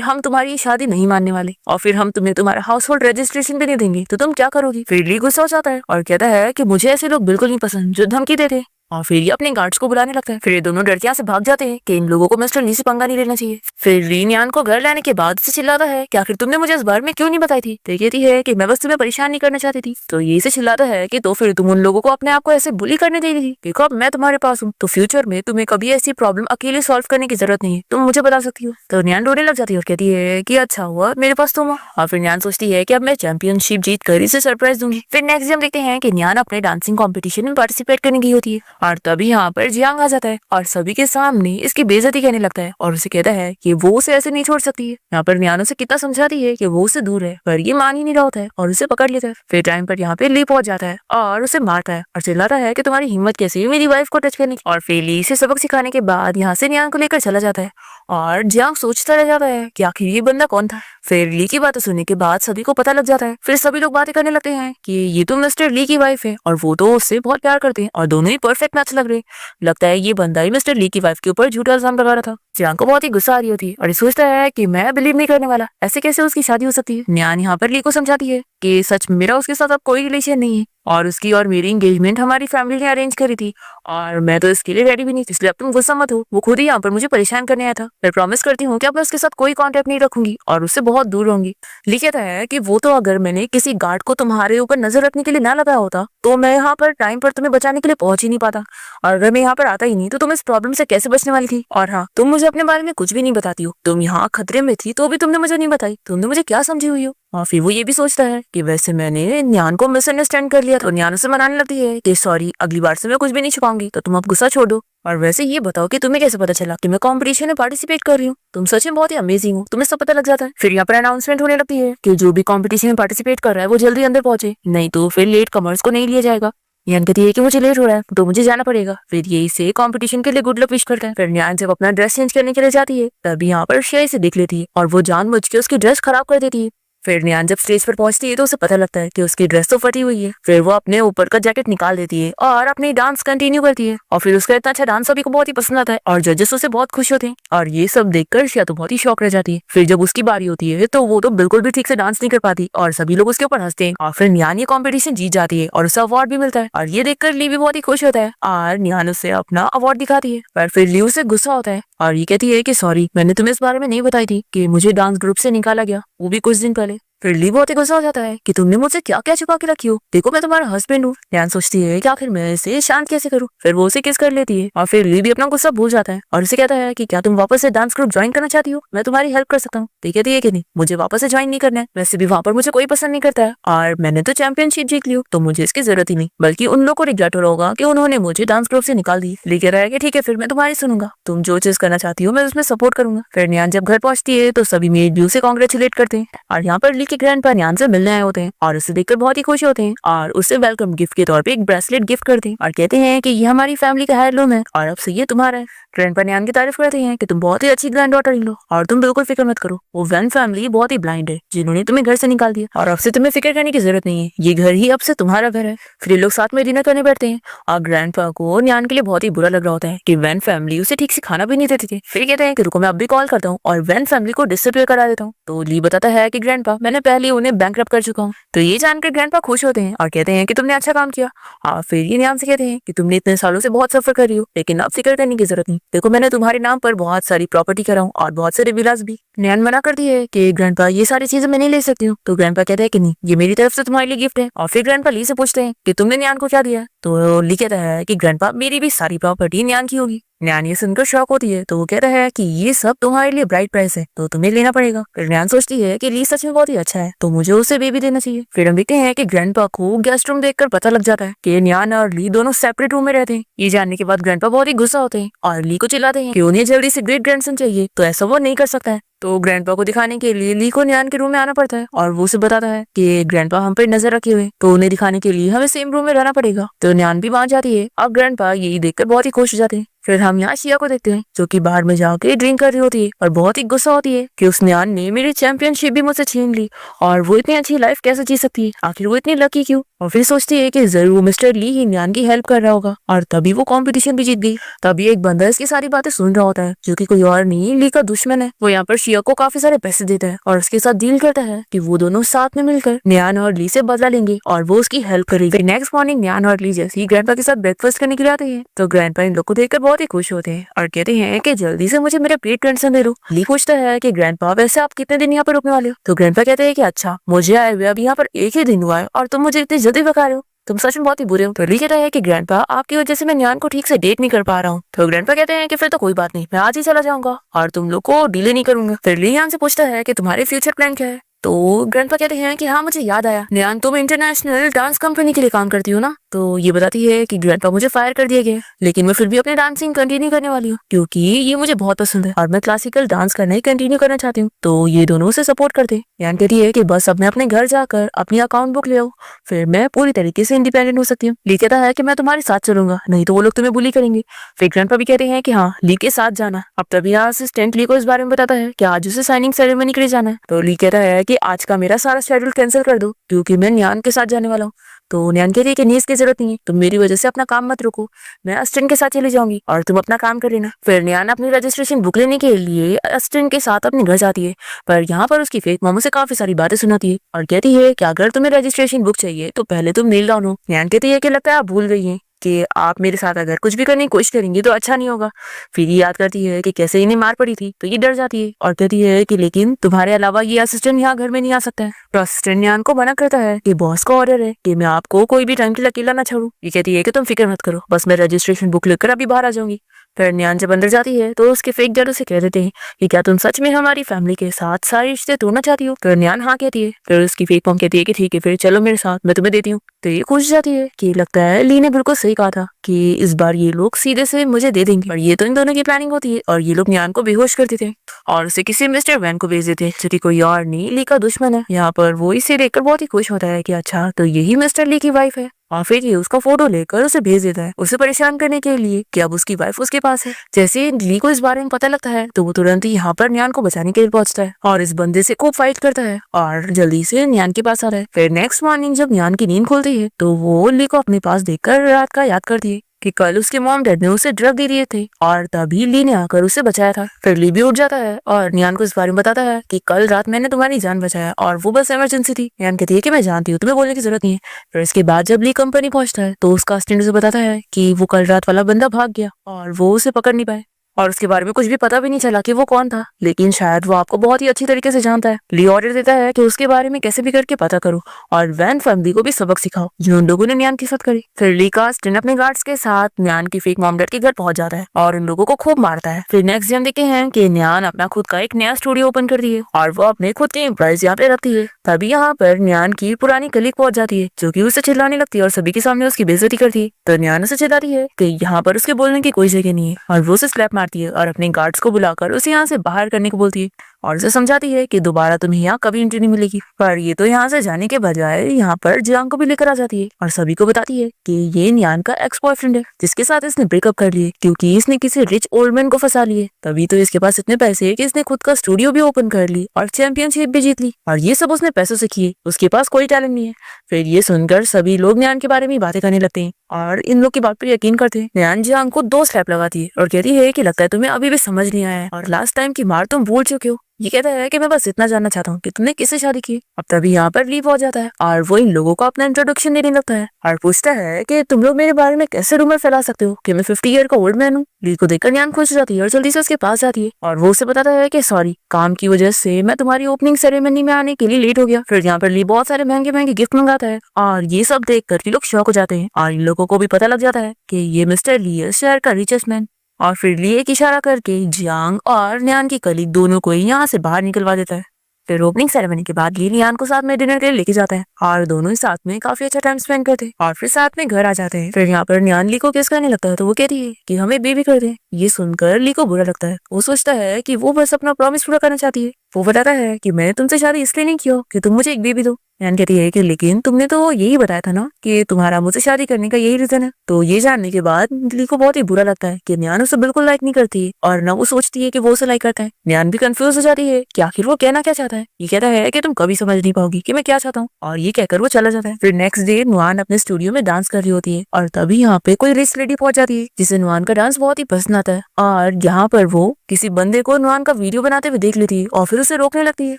हम तुम्हारी शादी नहीं मानने वाले और फिर हम तुम्हें तुम्हारा हाउस होल्ड रजिस्ट्रेशन भी नहीं देंगे, तो तुम क्या करोगी। फिर ली गुस्सा हो जाता है और कहता है कि मुझे ऐसे लोग बिल्कुल नहीं पसंद जो धमकी देते हैं, और फिर ये अपने गार्ड्स को बुलाने लगता है। फिर ये दोनों डरते यहाँ से भाग जाते हैं कि इन लोगों को मिस्टर ली से पंगा नहीं लेना चाहिए। फिर ली न्यान को घर लाने के बाद से चिल्लाता है कि आखिर तुमने मुझे इस बारे में क्यों नहीं बताई थी। तो कहती है कि मैं बस तुम्हें परेशान नहीं करना चाहती थी। तो ये से चिल्लाता है कि तो फिर तुम उन लोगों को अपने आप को ऐसे बुली करने दे रही थी, देखो अब मैं तुम्हारे पास हूँ, तो फ्यूचर में तुम्हें कभी ऐसी प्रॉब्लम अकेले सॉल्व करने की जरूरत नहीं है, तुम मुझे बता सकती हो। तो न्यान रोने लग जाती है और कहती है कि अच्छा हुआ मेरे पास तुम हो। और फिर न्यान सोचती है कि अब मैं चैंपियनशिप जीत कर इसे सरप्राइज दूंगी। फिर नेक्स्ट डे हम देखते हैं कि न्यान अपने डांसिंग कॉम्पिटिशन में पार्टिसिपेट करने की होती है और तभी यहाँ पर जियांग आ जाता है और सभी के सामने इसकी बेइज्जती करने लगता है और उसे कहता है कि वो उसे ऐसे नहीं छोड़ सकती है। यहाँ पर न्यान उसे कितना समझाती है कि वो उसे दूर है, पर ये मान ही नहीं रहा होता है और उसे पकड़ लेता है। फिर टाइम पर यहाँ पे ली पहुंच जाता है और उसे मारता है और चिल्लाता है कि तुम्हारी हिम्मत कैसे हुई मेरी वाइफ को टच करने की। और फिर ली से सबक सिखाने के बाद यहाँ से न्यान को लेकर चला जाता है और जियांग सोचता रह जाता है कि आखिर ये बंदा कौन था। फिर ली की बातें सुनने के बाद सभी को पता लग जाता है। फिर सभी लोग बातें करने लगते हैं कि ये तो मिस्टर ली की वाइफ है और वो तो उससे बहुत प्यार करते हैं और दोनों ही परफेक्ट मैच लग रहे। लगता है ये बंदा ही मिस्टर ली की वाइफ के ऊपर झूठा इल्जाम लगा रहा था। जियांग को बहुत ही गुस्सा आ रही होती है और ये सोचता है कि मैं बिलीव नहीं करने वाला, ऐसे कैसे उसकी शादी हो सकती है। न्यान यहाँ पर ली को समझाती है कि सच मेरा उसके साथ अब कोई रिलेशन नहीं है और उसकी और मेरी एंगेजमेंट हमारी फैमिली ने अरेंज करी थी और मैं तो इसके लिए रेडी भी नहीं थी, इसलिए अब तुम गुस्सा मत हो। वो खुद ही यहाँ पर मुझे परेशान करने आया था। मैं प्रॉमिस करती हूँ कि अब मैं उसके साथ कोई कांटेक्ट नहीं रखूंगी और उससे बहुत दूर रहूंगी। ली कहता है कि वो तो अगर मैंने किसी गार्ड को तुम्हारे ऊपर नजर रखने के लिए ना लगाया होता तो मैं यहाँ पर टाइम पर तुम्हें बचाने के लिए पहुंच ही नहीं पाता, और अगर मैं यहाँ पर आता ही नहीं तो तुम इस प्रॉब्लम से कैसे बचने वाली थी। और हाँ, तुम मुझे अपने बारे में कुछ भी नहीं बताती हो, तुम यहाँ खतरे में थी तो भी तुमने मुझे नहीं बताई, तुमने मुझे क्या समझी हुई हो। और फिर वो ये भी सोचता है कि वैसे मैंने न्यान को मिसअंडरस्टैंड कर लिया, तो न्यान उसे मनाने लगती है कि सॉरी अगली बार से मैं कुछ भी नहीं छुपाऊंगी, तो तुम अब गुस्सा छोड़ दो। और वैसे ये बताओ कि तुम्हें कैसे पता चला कि मैं कंपटीशन में पार्टिसिपेट कर रही हूँ, तुम सच में बहुत ही अमेजिंग हो, तुम्हें सब पता लग जाता है। फिर यहाँ पर अनाउंसमेंट होने लगती है कि जो भी कंपटीशन में पार्टिसिपेट कर रहा है वो जल्दी अंदर पहुंचे, नहीं तो फिर लेट कमर्स को नहीं लिया जाएगा। न्यान कहती है कि मुझे लेट हो रहा है तो मुझे जाना पड़ेगा। फिर ये इसे कंपटीशन के लिए गुड लक विश करता है। फिर न्यान जब अपना ड्रेस चेंज करने के लिए जाती है तभी यहाँ पर श्रेया इसे देख लेती है और वो जानबूझ के उसकी ड्रेस खराब कर देती है। फिर न्यान जब स्टेज पर पहुंचती है तो उसे पता लगता है कि उसकी ड्रेस तो फटी हुई है। फिर वो अपने ऊपर का जैकेट निकाल देती है और अपनी डांस कंटिन्यू करती है और फिर उसका इतना अच्छा डांस सभी को बहुत ही पसंद आता है और जजेस उसे बहुत खुश होते हैं। और ये सब देखकर श्रेया तो बहुत ही शौक रह जाती है। फिर जब उसकी बारी होती है तो वो तो बिल्कुल भी ठीक से डांस नहीं कर पाती और सभी लोग उसके ऊपर हंसते हैं और फिर न्यान ये कॉम्पिटिशन जीत जाती है और उसे अवार्ड भी मिलता है और ये देखकर ली भी बहुत ही खुश होता है और न्यान उसे अपना अवार्ड दिखाती है। पर फिर ली उसे गुस्सा होता है और ये कहती है कि सॉरी मैंने तुम्हें इस बारे में नहीं बताई थी कि मुझे डांस ग्रुप से निकाला गया, वो भी कुछ दिन पहले। फिर ली बहुत ही गुस्सा हो जाता है कि तुमने मुझसे क्या क्या छुपा के रखी हो, देखो मैं तुम्हारा हस्बैंड हूँ। न्यान सोचती है कि आखिर मैं इसे शांत कैसे करूँ। फिर वो उसे किस कर लेती है और फिर ली भी अपना गुस्सा भूल जाता है और उसे कहता है कि क्या तुम वापस से डांस ग्रुप ज्वाइन करना चाहती हो, मैं तुम्हारी हेल्प कर सकता हूँ। तो कहती है कि नहीं, मुझे वापस से ज्वाइन नहीं करना है, वैसे भी वहाँ पर मुझे कोई पसंद नहीं करता है और मैंने तो चैंपियनशिप जीत ली हो, तो मुझे इसकी जरूरत ही नहीं। बल्कि उन लोगों को रिग्रेट हो रहा होगा कि उन्होंने मुझे डांस ग्रुप से निकाल दी। ली कह रहा है कि ठीक है, फिर मैं तुम्हारी सुनूंगा, तुम जो चीज करना चाहती हो मैं उसमें सपोर्ट करूंगा। फिर न्यान जब घर पहुंचती है तो सभी मेड भी उसे कॉन्ग्रेचुलेट करते हैं और यहाँ पर ली के ग्रैंडपा न्यान से मिलने आए होते हैं और उसे देखकर बहुत ही खुश होते हैं और उसे वेलकम गिफ्ट के तौर पे एक ब्रेसलेट गिफ्ट करते हैं और कहते हैं कि ये हमारी फैमिली का हेirloom है और अब से ये तुम्हारा है। ग्रैंडपा न्यान की तारीफ करते हैं कि तुम बहुत ही अच्छी ग्रैंड डॉटर इन लो और तुम बिल्कुल फिक्र मत करो, वो वैन फैमिली बहुत ही ब्लाइंड है जिन्होंने तुम्हें घर से निकाल दिया और अब से तुम्हें फिक्र करने की जरूरत नहीं है, ये घर ही अब से तुम्हारा घर है। फिर ये लोग साथ में डिनर करने बैठते हैं और ग्रैंडपा को न्यान के लिए बहुत ही बुरा लग रहा होता है कि वैन फैमिली उसे ठीक से खाना भी नहीं देती थी। फिर कहते हैं कि रुको मैं अब भी कॉल करता हूँ और वैन फैमिली को डिसअपियर करा देता हूँ। तो ली बताता है कि ग्रैंडपा मैंने पहले उन्हें बैंकरप्ट कर चुका हूँ। तो ये जानकर ग्रैंडपा खुश होते हैं और कहते हैं कि तुमने अच्छा काम किया। और फिर ये न्यान से कहते हैं कि तुमने इतने सालों से बहुत सफर कर रही हो, लेकिन अब फिक्र करने की जरूरत नहीं, देखो मैंने तुम्हारे नाम पर बहुत सारी प्रॉपर्टी कराऊं और बहुत सारे विलास भी। न्यान मना करती है कि ग्रैंडपा ये सारी चीजें मैं नहीं ले सकती हूँ। तो ग्रैंडपा कहता है कि नहीं, ये मेरी तरफ से तुम्हारे लिए गिफ्ट है। और फिर ग्रैंडपा ली से पूछते हैं कि तुमने न्यान को क्या दिया। तो ली कहता है कि ग्रैंडपा मेरी भी सारी प्रॉपर्टी न्यान की होगी। न्यान ये सुनकर शॉक होती है तो वो कहता है कि ये सब तुम्हारे लिए ब्राइट प्राइस है तो तुम्हें लेना पड़ेगा। फिर न्यान सोचती है कि ली सच में बहुत ही अच्छा है तो मुझे उसे बेबी देना चाहिए। फिर हम देखते हैं कि ग्रैंडपा को गेस्ट रूम देखकर पता लग जाता है कि न्यान और ली दोनों सेपरेट रूम में रहते हैं। ये जानने के बाद ग्रैंडपा बहुत ही गुस्सा होते हैं और ली को चिल्लाते हैं कि उन्हें जल्दी से ग्रेट ग्रैंडसन चाहिए, तो ऐसा वो नहीं कर सकता है। तो ग्रैंडपा को दिखाने के लिए ली को न्यान के रूम में आना पड़ता है और वो उसे बताता है कि ग्रैंडपा हम पर नजर रखे हुए, तो उन्हें दिखाने के लिए हमें सेम रूम में रहना पड़ेगा। तो न्यान भी वहां जाती है और ग्रैंडपा यही देखकर बहुत ही खुश हो जाते हैं। फिर हम यहाँ शिया को देखते हैं जो कि बाहर में जाके ड्रिंक कर रही होती है और बहुत ही गुस्सा होती है कि उस न्यान ने मेरी चैंपियनशिप भी मुझसे छीन ली और वो इतनी अच्छी लाइफ कैसे जी सकती है, आखिर वो इतनी लकी क्यों। और फिर सोचती है कि जरूर मिस्टर ली ही न्यान की हेल्प कर रहा होगा और तभी वो कंपटीशन भी जीत गई। तभी एक बंदा इसकी सारी बातें सुन रहा होता है जो कि कोई और नहीं ली का दुश्मन है। वो यहाँ पर शिया को काफी सारे पैसे देता है और उसके साथ डील करता है कि वो दोनों साथ में मिलकर न्यान और ली से बदला लेंगे और वो उसकी हेल्प करेगी। नेक्स्ट मॉर्निंग न्यान और ली जैसे ही ग्रैंडपा के साथ ब्रेकफास्ट करने के लिए आते हैं तो ग्रैंडपा इन लोग को देखकर बहुत ही खुश होते हैं और कहते हैं कि जल्दी से मुझे मेरा पेट ग्रैंडसन दे दो। ली पूछता है कि ग्रैंडपा वैसे आप कितने दिन यहाँ पर रुकने वाले हो। तो ग्रैंडपा कहते हैं कि अच्छा, मुझे आए हुए अभी यहाँ पर एक ही दिन हुआ है और तुम मुझे इतनी जल्दी बता रहे हो, तुम सच में बहुत ही बुरे हो। तो ली कहता है कि ग्रैंडपा आपकी वजह से मैं न्यान को ठीक से डेट नहीं कर पा रहा हूँ। तो ग्रैंडपा कहते हैं कि फिर तो कोई बात नहीं, मैं आज ही चला जाऊंगा और तुम लोग को डिले नहीं करूंगा। फिर ली न्यान से पूछता है कि तुम्हारे फ्यूचर प्लान क्या है। तो ग्रैंडपा कहते हैं कि हाँ मुझे याद आया, न्यान तुम इंटरनेशनल डांस कंपनी के लिए काम करती हो ना। तो ये बताती है कि ग्रैंडपा मुझे फायर कर दिया गया, लेकिन मैं फिर भी अपने डांसिंग कंटिन्यू करने वाली हूँ क्योंकि ये मुझे बहुत पसंद है और मैं क्लासिकल डांस करना ही कंटिन्यू करना चाहती हूँ। तो ये दोनों उसे सपोर्ट करते हैं। न्यान कहती है कि बस अब मैं अपने घर जाकर अपनी अकाउंट बुक ले आऊँ, फिर मैं पूरी तरीके से इंडिपेंडेंट हो सकती हूँ। ली कहता है कि मैं तुम्हारे साथ चलूंगा, नहीं तो वो लोग तुम्हें बुली करेंगे। फिर ग्रैंडपा भी कहते हैं कि हाँ ली के साथ जाना। अब तभी असिस्टेंट ली को इस बारे में बताता है कि आज उसे साइनिंग सेरेमनी के लिए जाना है। तो ली कहता है कि आज का मेरा सारा शेड्यूल कैंसिल कर दो क्योंकि मैं न्यान के साथ जाने वाला हूँ। तो न्यान कहती है कि नहीं इसकी जरूरत नहीं है, तुम मेरी वजह से अपना काम मत रुको, मैं असिस्टेंट के साथ चली जाऊंगी और तुम अपना काम कर लेना। फिर न्यान अपनी रजिस्ट्रेशन बुक लेने के लिए असिस्टेंट के साथ अपने घर जाती है, पर यहाँ पर उसकी फेक मामू से काफी सारी बातें सुनाती है और कहती है कि अगर तुम्हें रजिस्ट्रेशन बुक चाहिए तो पहले तुम नील डाउन हो। न्यान कहती है कि लगता है आप भूल गई हैं कि आप मेरे साथ अगर कुछ भी करने की कोशिश करेंगी तो अच्छा नहीं होगा। फिर ये याद करती है कि कैसे इन्हें मार पड़ी थी तो ये डर जाती है और कहती है कि लेकिन तुम्हारे अलावा ये असिस्टेंट यहाँ घर में नहीं आ सकता है। तो असिस्टेंट न्यान को मना करता है कि बॉस का ऑर्डर है कि मैं आपको कोई भी टाइम के लिए अकेला ना छोड़ूं। ये कहती है कि तुम फिक्र मत करो, बस मैं रजिस्ट्रेशन बुक लेकर अभी बाहर आ जाऊंगी। फिर न्यान जब अंदर जाती है तो उसके फेक डर उसे कह देते हैं कि क्या तुम सच में हमारी फैमिली के साथ सारे रिश्ते तोड़ना चाहती हो। फिर न्यान हाँ कहती है। फिर उसकी फेक मॉम कहती है कि ठीक है फिर चलो मेरे साथ, मैं तुम्हें देती हूँ। तो ये खुश जाती है कि लगता है ली ने बिल्कुल सही कहा था कि इस बार ये लोग सीधे से मुझे दे देंगे। और ये तो इन दोनों की प्लानिंग होती है और ये लोग न्यान को बेहोश कर देते हैं और उसे किसी मिस्टर वैन को भेज देते हैं जो कि कोई और नहीं ली का दुश्मन है। यहाँ पर वो इसे देखकर बहुत ही खुश होता है कि अच्छा तो यही मिस्टर ली की वाइफ है और फिर ये उसका फोटो लेकर उसे भेज देता है उसे परेशान करने के लिए कि अब उसकी वाइफ उसके पास है। जैसे ली को इस बारे में पता लगता है तो वो तुरंत ही यहाँ पर न्यान को बचाने के लिए पहुंचता है और इस बंदे से खूब फाइट करता है और जल्दी से न्यान के पास आता है। फिर नेक्स्ट मॉर्निंग जब न्यान की नींद खुलती है तो वो ली को अपने पास देखकर रात का याद करती है कि कल उसके मॉम डैड ने उसे ड्रग दे दिए थे और तभी ली ने आकर उसे बचाया था। फिर ली भी उठ जाता है और न्यान को इस बारे में बताता है कि कल रात मैंने तुम्हारी जान बचाया और वो बस इमरजेंसी थी। न्यान कहती है कि मैं जानती हूँ, तुम्हें बोलने की जरूरत नहीं है। फिर इसके बाद जब ली कंपनी पहुंचता है तो उसका असिस्टेंट उसे बताता है कि वो कल रात वाला बंदा भाग गया और वो उसे पकड़ नहीं पाए। और उसके बारे में कुछ भी पता भी नहीं चला कि वो कौन था, लेकिन शायद वो आपको बहुत ही अच्छी तरीके से जानता है। ली ऑर्डर देता है कि उसके बारे में कैसे भी करके पता करो और वैन फैमिली को भी सबक सिखाओ जो उन लोगों ने न्यान के साथ करी। फिर ली का स्टिन अपने गार्ड्स के साथ न्यान की फेक मॉम डैड के घर पहुंच जाता है और उन लोगों को खूब मारता है। फिर नेक्स्ट डे हम देखते हैं कि न्यान अपना खुद का एक नया स्टूडियो ओपन करती है और वो अपने खुद के एम्प्लॉइज यहाँ पे रखती है। तभी यहाँ पर न्यान की पुरानी कलीग पहुंच जाती है जो कि उसे चिल्लाने लगती है और सभी के सामने उसकी बेइज्जती करती है। तो न्यान उसे चिल्लाती है कि यहाँ पर उसके बोलने की कोई जगह नहीं है और वो उसे स्लैप मारती है और अपने गार्ड्स को बुलाकर उसे यहाँ से बाहर करने को बोलती है और उसे समझाती है कि दोबारा तुम्हें यहाँ कभी एंट्री नहीं मिलेगी। पर ये तो यहाँ से जाने के बजाय यहाँ पर जियांग को भी लेकर आ जाती है और सभी को बताती है कि ये न्यान का एक्स बॉयफ्रेंड है जिसके साथ इसने ब्रेकअप कर लिए क्योंकि इसने किसी रिच ओल्ड मैन को फंसा लिए। तभी तो इसके पास इतने पैसे है कि इसने खुद का स्टूडियो भी ओपन कर ली और चैंपियनशिप भी जीत ली और ये सब उसने पैसों से किए, उसके पास कोई टैलेंट नहीं है। फिर ये सुनकर सभी लोग न्यान के बारे में बातें करने लगते हैं और इन लोग की बात पर यकीन करते हैं। न्यान जियांग को 2 स्लैप लगाती है और कहती है कि लगता है तुम्हें अभी भी समझ नहीं आया है और लास्ट टाइम की मार तुम भूल चुके हो। ये कहता है कि मैं बस इतना जानना चाहता हूँ कि तुमने किससे शादी की। अब तभी यहाँ पर लीव हो जाता है और वो इन लोगों को अपना इंट्रोडक्शन देने लगता है और पूछता है कि तुम लोग मेरे बारे में कैसे रूमर फैला सकते हो कि मैं 50 ईयर का ओल्ड मैन हूँ। ली को देखकर न्यान खुश हो जाती है और जल्दी से उसके पास जाती है और वो उसे बताता है कि सॉरी, काम की वजह से मैं तुम्हारी ओपनिंग सेरेमनी में आने के लिए लेट हो गया। फिर यहाँ पर ली बहुत सारे महंगे महंगे गिफ्ट मंगाता है और ये सब देख कर लोग शॉक हो जाते हैं और इन लोगों को भी पता लग जाता है कि ये मिस्टर ली है, शहर का रिचेस्ट मैन। और फिर ली एक इशारा करके जियांग और न्यान की कलीग दोनों को ही यहाँ से बाहर निकलवा देता है। फिर ओपनिंग सेरेमनी के बाद ली न्यान को साथ में डिनर के लिए लेके जाता है और दोनों ही साथ में काफी अच्छा टाइम स्पेंड करते हैं और फिर साथ में घर आ जाते हैं। फिर यहाँ पर न्यान ली को किस करने लगता है तो वो कहती है कि हमें बेबी कर दे। ये सुनकर ली को बुरा लगता है। वो सोचता है कि वो बस अपना प्रॉमिस पूरा करना चाहती है। वो बताता है कि मैंने तुमसे शादी इसलिए नहीं की हो कि तुम मुझे एक बेबी दो। न्यान कहती है कि लेकिन तुमने तो यही बताया था ना कि तुम्हारा मुझसे शादी करने का यही रीजन है। तो ये जानने के बाद ली को बहुत ही बुरा लगता है कि न्यान उसे बिल्कुल लाइक नहीं करती है और न वो सोचती है कि वो उसे लाइक करता है। न्यान भी कंफ्यूज हो जाती है कि आखिर वो कहना क्या चाहता है। ये कहता है कि तुम कभी समझ नहीं पाओगी कि मैं क्या चाहता हूँ और ये कहकर वो चला जाता है। फिर नेक्स्ट डे नुआन अपने स्टूडियो में डांस कर रही होती है और तभी यहाँ पे कोई रिच लेडी पहुंच जाती है जिसे नुआन का डांस बहुत ही पसंद आता है और यहाँ पर वो किसी बंदे को नुआन का वीडियो बनाते हुए देख लेती है और फिर उसे रोकने लगती है।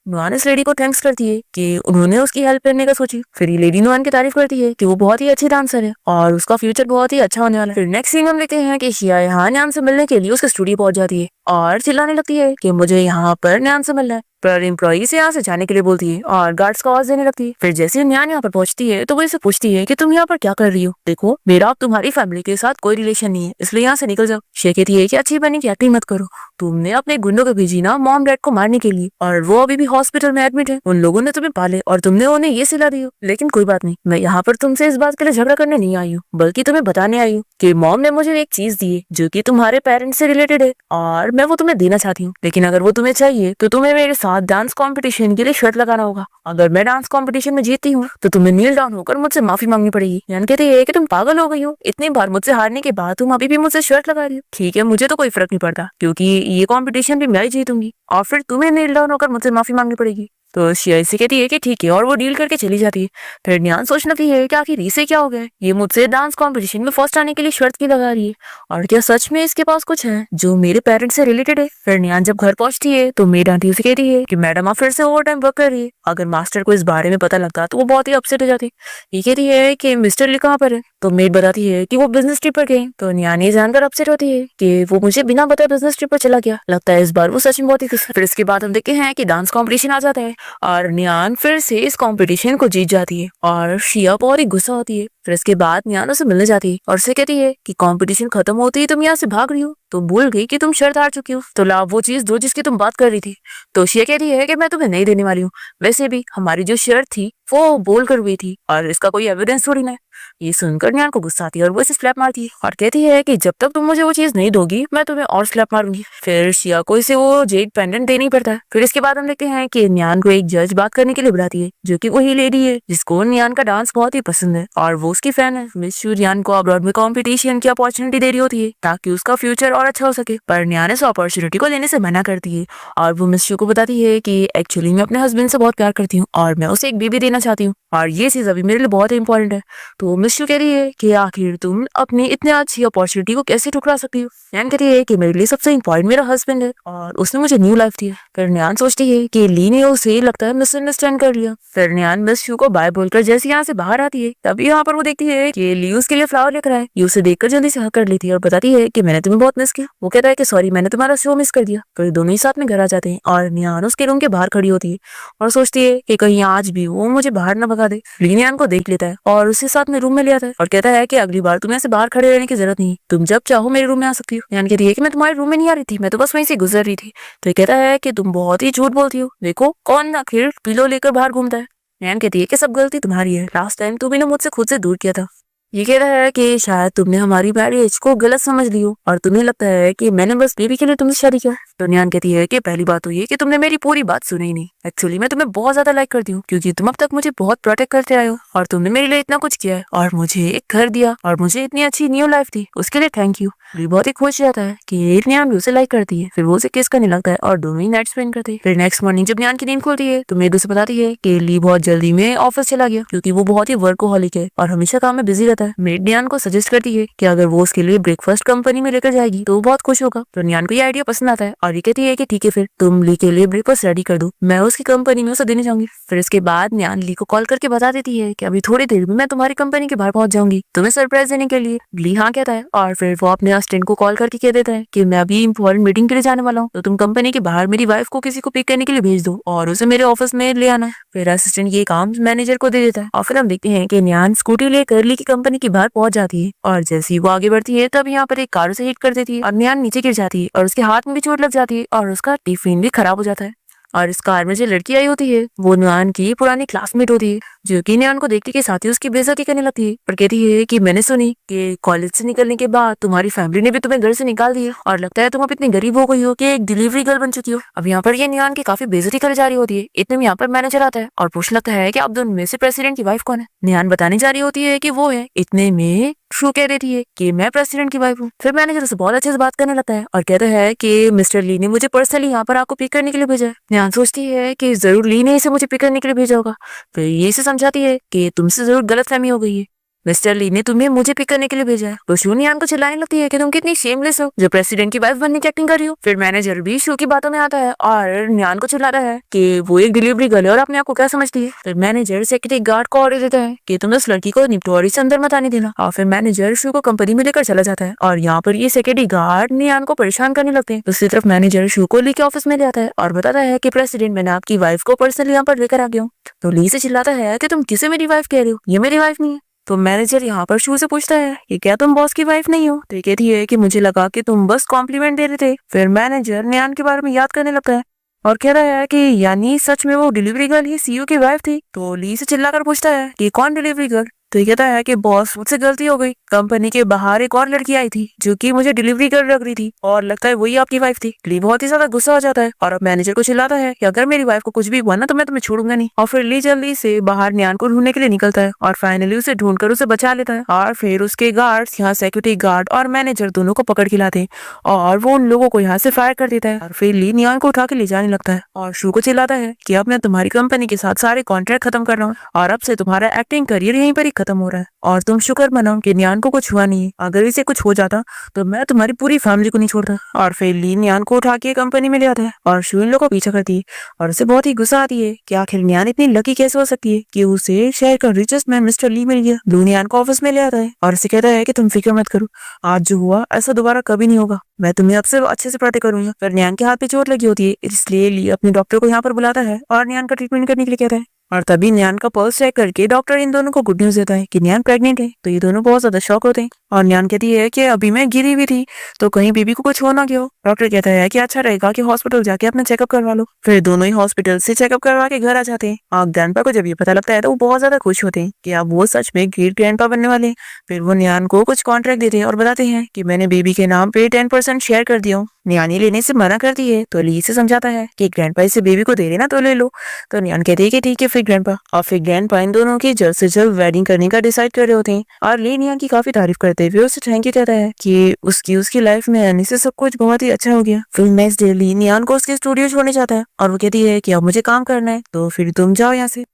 नुआन इस लेडी को थैंक्स करती है कि उन्होंने उसकी हेल्प करने का सोची। फिर ये लेडी नुआन की तारीफ करती है कि वो बहुत ही अच्छी डांसर है और उसका फ्यूचर बहुत ही अच्छा होने वाला है। फिर नेक्स्ट सीन हम देखते हैं कि शिया यहाँ न्यान से मिलने के लिए उसके स्टूडियो पहुंच जाती है और चिल्लाने लगती है कि मुझे यहाँ पर न्यान से मिलना है। पर एम्प्लॉई से यहाँ से जाने के लिए बोलती है और गार्ड्स को आवाज देने लगती है। फिर जैसे न्यान यहाँ पर पहुंचती है तो वो इसे पूछती है कि तुम यहाँ पर क्या कर रही हो। देखो मेरा अब तुम्हारी फैमिली के साथ कोई रिलेशन नहीं है, इसलिए यहाँ से निकल जाओ। शिया कहती है कि अच्छी बनी की एक्टिंग मत करो, तुमने अपने गुंडों को भेजी ना मॉम डैड को मारने के लिए और वो अभी भी हॉस्पिटल में एडमिट है। उन लोगों ने तुम्हें पाले और तुमने उन्हें ये सिला दी हो। लेकिन कोई बात नहीं, मैं यहाँ पर तुमसे इस बात के लिए झगड़ा करने नहीं आई हूँ बल्कि तुम्हें बताने आई हूँ कि मॉम ने मुझे एक चीज दी है जो कि तुम्हारे पेरेंट्स से रिलेटेड है और मैं वो तुम्हें देना चाहती हूँ। लेकिन अगर वो तुम्हें चाहिए तो तुम्हें मेरे साथ डांस कॉम्पिटिशन के लिए शर्त लगाना होगा। अगर मैं डांस कॉम्पिटिशन में जीतती हूँ तो तुम्हें नील डाउन होकर मुझसे माफी मांगनी पड़ेगी। यानी कहते हैं कि तुम पागल हो गई हो, इतनी बार मुझसे हारने के बाद तुम अभी भी मुझसे शर्त लगा रही हो। ठीक है, मुझे तो कोई फर्क नहीं पड़ता क्योंकि ये कॉम्पिटिशन भी मैं ही जीतूंगी और फिर तुम्हें नील डाउन होकर मुझसे माफी मांगनी पड़ेगी। तो शिया इसे कहती है कि ठीक है और वो डील करके चली जाती है। फिर न्यान सोचने लगती है कि आखिर इसे क्या हो गया, ये मुझसे डांस कंपटीशन में फर्स्ट आने के लिए शर्त की लगा रही है और क्या सच में इसके पास कुछ है जो मेरे पेरेंट्स से रिलेटेड है। फिर न्यान जब घर पहुंचती है तो मेड आंटी उसे कहती है कि मैडम आप फिर से ओवर टाइम वर्क कर रही है। अगर मास्टर को इस बारे में पता लगता तो वो बहुत ही अपसेट हो जाती। ये कहती है कि मिस्टर ली कहाँ पर है तो मेड बताती है कि वो बिजनेस ट्रिप पर गए। तो न्यान ये जानकर अपसेट होती है कि वो मुझे बिना बताए बिजनेस ट्रिप पर चला गया। लगता है इस बार वो सच में बहुत ही खुश है। फिर इसके बाद हम देखते हैं कि डांस कॉम्पिटिशन आ जाता है और न्यान फिर से इस कंपटीशन को जीत जाती है और शिया बहुत ही गुस्सा होती है। फिर इसके बाद न्यान उसे मिलने जाती है और उसे कहती है कि कंपटीशन खत्म होती है तुम यहाँ से भाग रही हो, तुम भूल गई कि तुम शर्त हार चुकी हो, तो लाओ वो चीज दो जिसकी तुम बात कर रही थी। तो शिया कहती है कि मैं तुम्हें नहीं देने वाली हूँ, वैसे भी हमारी जो शर्त थी वो बोल कर हुई थी और इसका कोई एविडेंस थोड़ी ना है। ये सुनकर न्यान को गुस्सा आती है और वो इसे स्लैप मारती है और कहती है कि जब तक तुम मुझे वो चीज नहीं दोगी मैं तुम्हें और स्लैप मारूंगी। फिर शिया को इसे वो जेड पेंडेंट देना ही पड़ता है। फिर इसके बाद हम देखते हैं कि न्यान को एक जज बात करने के लिए बुलाती है जो कि वही लेडी है जिसको न्यान का डांस बहुत ही पसंद है और वो उसकी फैन है। मिस शू न्यान को अब्रॉड में कॉम्पिटिशन की अपॉर्चुनिटी दे रही होती है ताकि उसका फ्यूचर और अच्छा हो सके, पर न्यान इस अपॉर्चुनिटी को लेने से मना करती है और वो मिस शू को बताती है कि एक्चुअली मैं अपने हस्बैंड से बहुत प्यार करती हूँ और मैं उसे एक बेबी देना चाहती हूँ और ये चीज अभी मेरे लिए बहुत इंपॉर्टेंट है। तो मिस शू कह रही है कि आखिर तुम अपनी इतनी अच्छी अपॉर्चुनिटी को कैसे ठुकरा सकती हो। न्यान कहती है कि मेरे लिए सबसे इंपॉर्टेंट मेरा हस्बैंड है और उसने मुझे न्यू लाइफ दी है। फिर न्यान सोचती है कि ली ने उसे लगता है मिसअंडरस्टैंड कर लिया। फिर न्यान मिस शू को बाय बोलकर जैसे यहाँ से बाहर आती है तभी यहाँ पर वो देखती है कि ली उसके लिए फ्लावर लेकर आए। ये उसे देखकर जल्दी से हक कर लेती है और बताती है कि मैंने तुम्हें बहुत मिस किया। वो कहता है कि सॉरी, मैंने तुम्हारा शो मिस कर दिया। फिर दोनों ही साथ में घर आ जाते हैं और नियान उसके रूम के बाहर खड़ी होती है और सोचती है कि कहीं आज भी वो मुझे बाहर न भगा दे। ली नियान को देख लेता है और उसे साथ में रूम में ले आता है और कहता है कि अगली बार तुम्हें ऐसे बाहर खड़े रहने की जरूरत नहीं, तुम जब चाहो मेरे रूम में आ सकती हो। नियान कहती है कि मैं तुम्हारे रूम में नहीं आ रही थी, मैं तो बस वहीं से गुजर रही थी। तो ये कहता है कि तुम बहुत ही झूठ बोलती हो, देखो कौन आखिर पिलो लेकर बाहर घूमता है। नियान कहती है कि सब गलती तुम्हारी है, लास्ट टाइम तुमने मुझसे खुद से दूर किया था। ये कह रहा है कि शायद तुमने हमारी मैरिज को गलत समझ ली हो और तुम्हें लगता है कि मैंने बस बेबी के लिए तुमसे शादी किया। तो नियान कहती है कि पहली बात तो ये कि तुमने मेरी पूरी बात सुनी ही नहीं। एक्चुअली मैं तुम्हें बहुत ज्यादा लाइक करती हूँ क्योंकि तुम अब तक मुझे बहुत प्रोटेक्ट करते आए हो और तुमने मेरे लिए इतना कुछ किया है और मुझे एक घर दिया और मुझे इतनी अच्छी न्यू लाइफ दी, उसके लिए थैंक यू। ली बहुत ही खुश रहता है कि नियान भी उसे लाइक करती है। फिर वो उसे किस करने लगता है और दोनों ही नाइट स्पेंड करते हैं। फिर नेक्स्ट मॉर्निंग जब नियान की नींद खुलती है तो मेडू से बताती है कि ली बहुत जल्दी में ऑफिस चला गया क्योंकि वो बहुत ही वर्कोहॉलिक है और हमेशा काम में बिजी रहता है। मेड नियान को सजेस्ट करती है कि अगर वो उसके लिए ब्रेकफास्ट कंपनी में लेकर जाएगी तो वो बहुत खुश होगा। तो नियान को ये आइडिया पसंद आता है और ये कहती है कि ठीक है, फिर तुम ली के लिए ब्रेकफास्ट रेडी कर दो, मैं उसकी कंपनी में उसे देने जाऊंगी। फिर इसके बाद नियान ली को कॉल करके बता देती है कि अभी थोड़ी देर में मैं तुम्हारी कंपनी के बाहर पहुंच जाऊंगी तुम्हें सरप्राइज देने के लिए। ली हाँ कहता है और फिर वो अपने असिस्टेंट को कॉल करके कह देता है कि मैं अभी इंपॉर्टेंट मीटिंग के लिए जाने वाला हूँ, तो तुम कंपनी के बाहर मेरी वाइफ को किसी को पिक करने के लिए भेज दो और उसे मेरे ऑफिस में ले आना। फिर असिस्टेंट ये काम मैनेजर को दे देता है और फिर हम देखते हैं कि नियान स्कूटी लेकर ली की कंपनी के बाहर पहुंच जाती है और जैसे ही वो आगे बढ़ती है तब यहाँ पर एक कार उसे हिट कर देती है और नियान नीचे गिर जाती है और उसके हाथ में भी चोट लग जाती है और उसका टिफिन भी खराब हो जाता है। और इस कार में जो लड़की आई होती है वो नियान की पुरानी क्लासमेट होती है जो कि नियान को देखते के साथ ही उसकी बेइज्जती करने लगती है और कहती है कि मैंने सुनी कि कॉलेज से निकलने के बाद तुम्हारी फैमिली ने भी तुम्हें घर से निकाल दिया और लगता है तुम अब इतनी गरीब हो गई हो कि एक डिलीवरी गर्ल बन चुकी हो। अब यहाँ पर ये नियान की काफी बेइज्जती करी जा रही होती है। इतने में यहाँ पर मैनेजर आता है और पूछने लगता है कि आप दोनों में से प्रेसिडेंट की वाइफ कौन है। नियान बताने जा रही होती है कि वो है। इतने में शू कह देती है कि मैं प्रेसिडेंट की वाइफ हूँ। फिर मैनेजर उससे बहुत अच्छे से बात करने लगता है और कहता है कि मिस्टर ली ने मुझे पर्सनली यहाँ पर आपको पिक करने के लिए भेजा है। नियान सोचती है कि जरूर ली ने इसे मुझे पिक करने के लिए भेजा होगा। फिर ये इसे समझाती है कि तुमसे जरूर गलतफहमी हो गई है, मिस्टर ली ने तुम्हें मुझे पिक करने के लिए भेजा है। तो शू नियान को चिल्लाने लगती है कि तुम कितनी शेमलेस हो जो प्रेसिडेंट की वाइफ बनने की एक्टिंग कर रही हो। फिर मैनेजर भी शू की बातों में आता है और नियान को चिल्लाता है कि वो एक डिलीवरी गर्ल है और अपने आप को क्या समझती है। फिर मैनेजर सेक्रेटरी गार्ड को ऑर्डर देता है कि तुम उस लड़की को निपटोरी से अंदर मत आने देना और फिर मैनेजर शू को कंपनी में लेकर चला जाता है और यहाँ पर ये सेक्रेटरी गार्ड नियान को परेशान करने लगते हैं। दूसरी तरफ मैनेजर शू को ली के ऑफिस में ले आता है और बताता है कि प्रेसिडेंट मैंने आपकी वाइफ को पर्सनली यहाँ पर लेकर आ गया हूँ। तो ली से चिल्लाता है कि तुम किसे मेरी वाइफ कह रहे हो, ये मेरी वाइफ नहीं है। तो मैनेजर यहाँ पर शू से पूछता है कि क्या तुम बॉस की वाइफ नहीं हो। तो ये कहती है कि मुझे लगा कि तुम बस कॉम्प्लीमेंट दे रहे थे। फिर मैनेजर नियान के बारे में याद करने लगता है और कह रहा है कि यानी सच में वो डिलीवरी गर्ल ही सीईओ की वाइफ थी। तो ली से चिल्लाकर पूछता है कि कौन डिलीवरी गर्ल। तो ये कहता है कि बॉस मुझसे गलती हो गई, कंपनी के बाहर एक और लड़की आई थी जो कि मुझे डिलीवरी गर्ल लग रही थी और लगता है वही आपकी वाइफ थी। ली बहुत ही ज्यादा गुस्सा हो जाता है और अब मैनेजर को चिल्लाता है कि अगर मेरी वाइफ को कुछ भी हुआ ना तो मैं तुम्हें छोड़ूंगा नहीं। और फिर ली जल्दी से बाहर नियान को ढूंढने के लिए निकलता है और फाइनली उसे ढूंढकर उसे बचा लेता है और फिर उसके गार्ड्स यहाँ सिक्योरिटी गार्ड और मैनेजर दोनों को पकड़ के लाते हैं और वो उन लोगों को यहाँ से फायर कर देता है और फिर ली नियान को उठा के ले जाने लगता है और शू को चिल्लाता है कि अब मैं तुम्हारी कंपनी के साथ सारे कॉन्ट्रैक्ट खत्म कर रहा हूँ और अब से तुम्हारा एक्टिंग करियर यहीं पर ही खत्म हो रहा है और तुम शुक्र मनाओ कि नियान को कुछ हुआ नहीं है, अगर इसे कुछ हो जाता तो मैं तुम्हारी पूरी फैमिली को नहीं छोड़ता। और फिर ली नियान को उठा के कंपनी में ले आता है और शू इन लोगों को पीछा करती है और उसे बहुत ही गुस्सा आती है कि आखिर नियान इतनी लकी कैसे हो सकती है कि उसे शहर का रिचेस्ट मैन मिस्टर ली मिल गया। लू नियान को ऑफिस में ले आता है और उसे कहता है कि तुम फिक्र मत करो, आज जो हुआ ऐसा दोबारा कभी नहीं होगा, मैं तुम्हें अब से अच्छे से प्रोटेक्ट करूंगा। फिर नियान के हाथ पे चोट लगी होती है इसलिए ली अपने डॉक्टर को यहाँ पर बुलाता है और नियान का ट्रीटमेंट करने के लिए कहता है और तभी नियान का पल्स चेक करके डॉक्टर इन दोनों को गुड न्यूज देता है कि नियान प्रेग्नेंट है। तो ये दोनों बहुत ज्यादा शॉक होते हैं और नियान कहती है कि अभी मैं गिरी हुई थी तो कहीं बेबी को कुछ हो ना गया हो। डॉक्टर कहता है कि अच्छा रहेगा कि हॉस्पिटल जाके अपना चेकअप करवा लो। फिर दोनों ही हॉस्पिटल से चेकअप करवा के घर आ जाते हैं और ग्रैंडपा को जब ये पता लगता है तो वो बहुत ज्यादा खुश होते हैं कि अब वो सच में ग्रेट ग्रैंडपा बनने वाले हैं। फिर वो नियान को कुछ कॉन्ट्रैक्ट देते हैं और बताते हैं कि मैंने बेबी के नाम पे 10% शेयर कर दिया हूँ। नियान ये लेने से मना करती है तो ली से समझाता है कि ग्रैंडपा इसे बेबी को दे रहे ना तो ले लो। तो नियान कहती है कि ठीक है फिर ग्रैंडपा। और फिर ग्रैंडपा इन दोनों की जल्द से जल्द वेडिंग करने का डिसाइड कर रहे होते हैं और ली नियान की काफी तारीफ करते हुए उसे थैंक यू कहता है कि उसकी लाइफ में आने से सब कुछ बहुत ही अच्छा हो गया। फिर नेक्स्ट डे ली नियान को उसके स्टूडियो छोड़ने जाता है और वो कहती है कि अब मुझे काम करना है तो फिर तुम जाओ यहाँ से।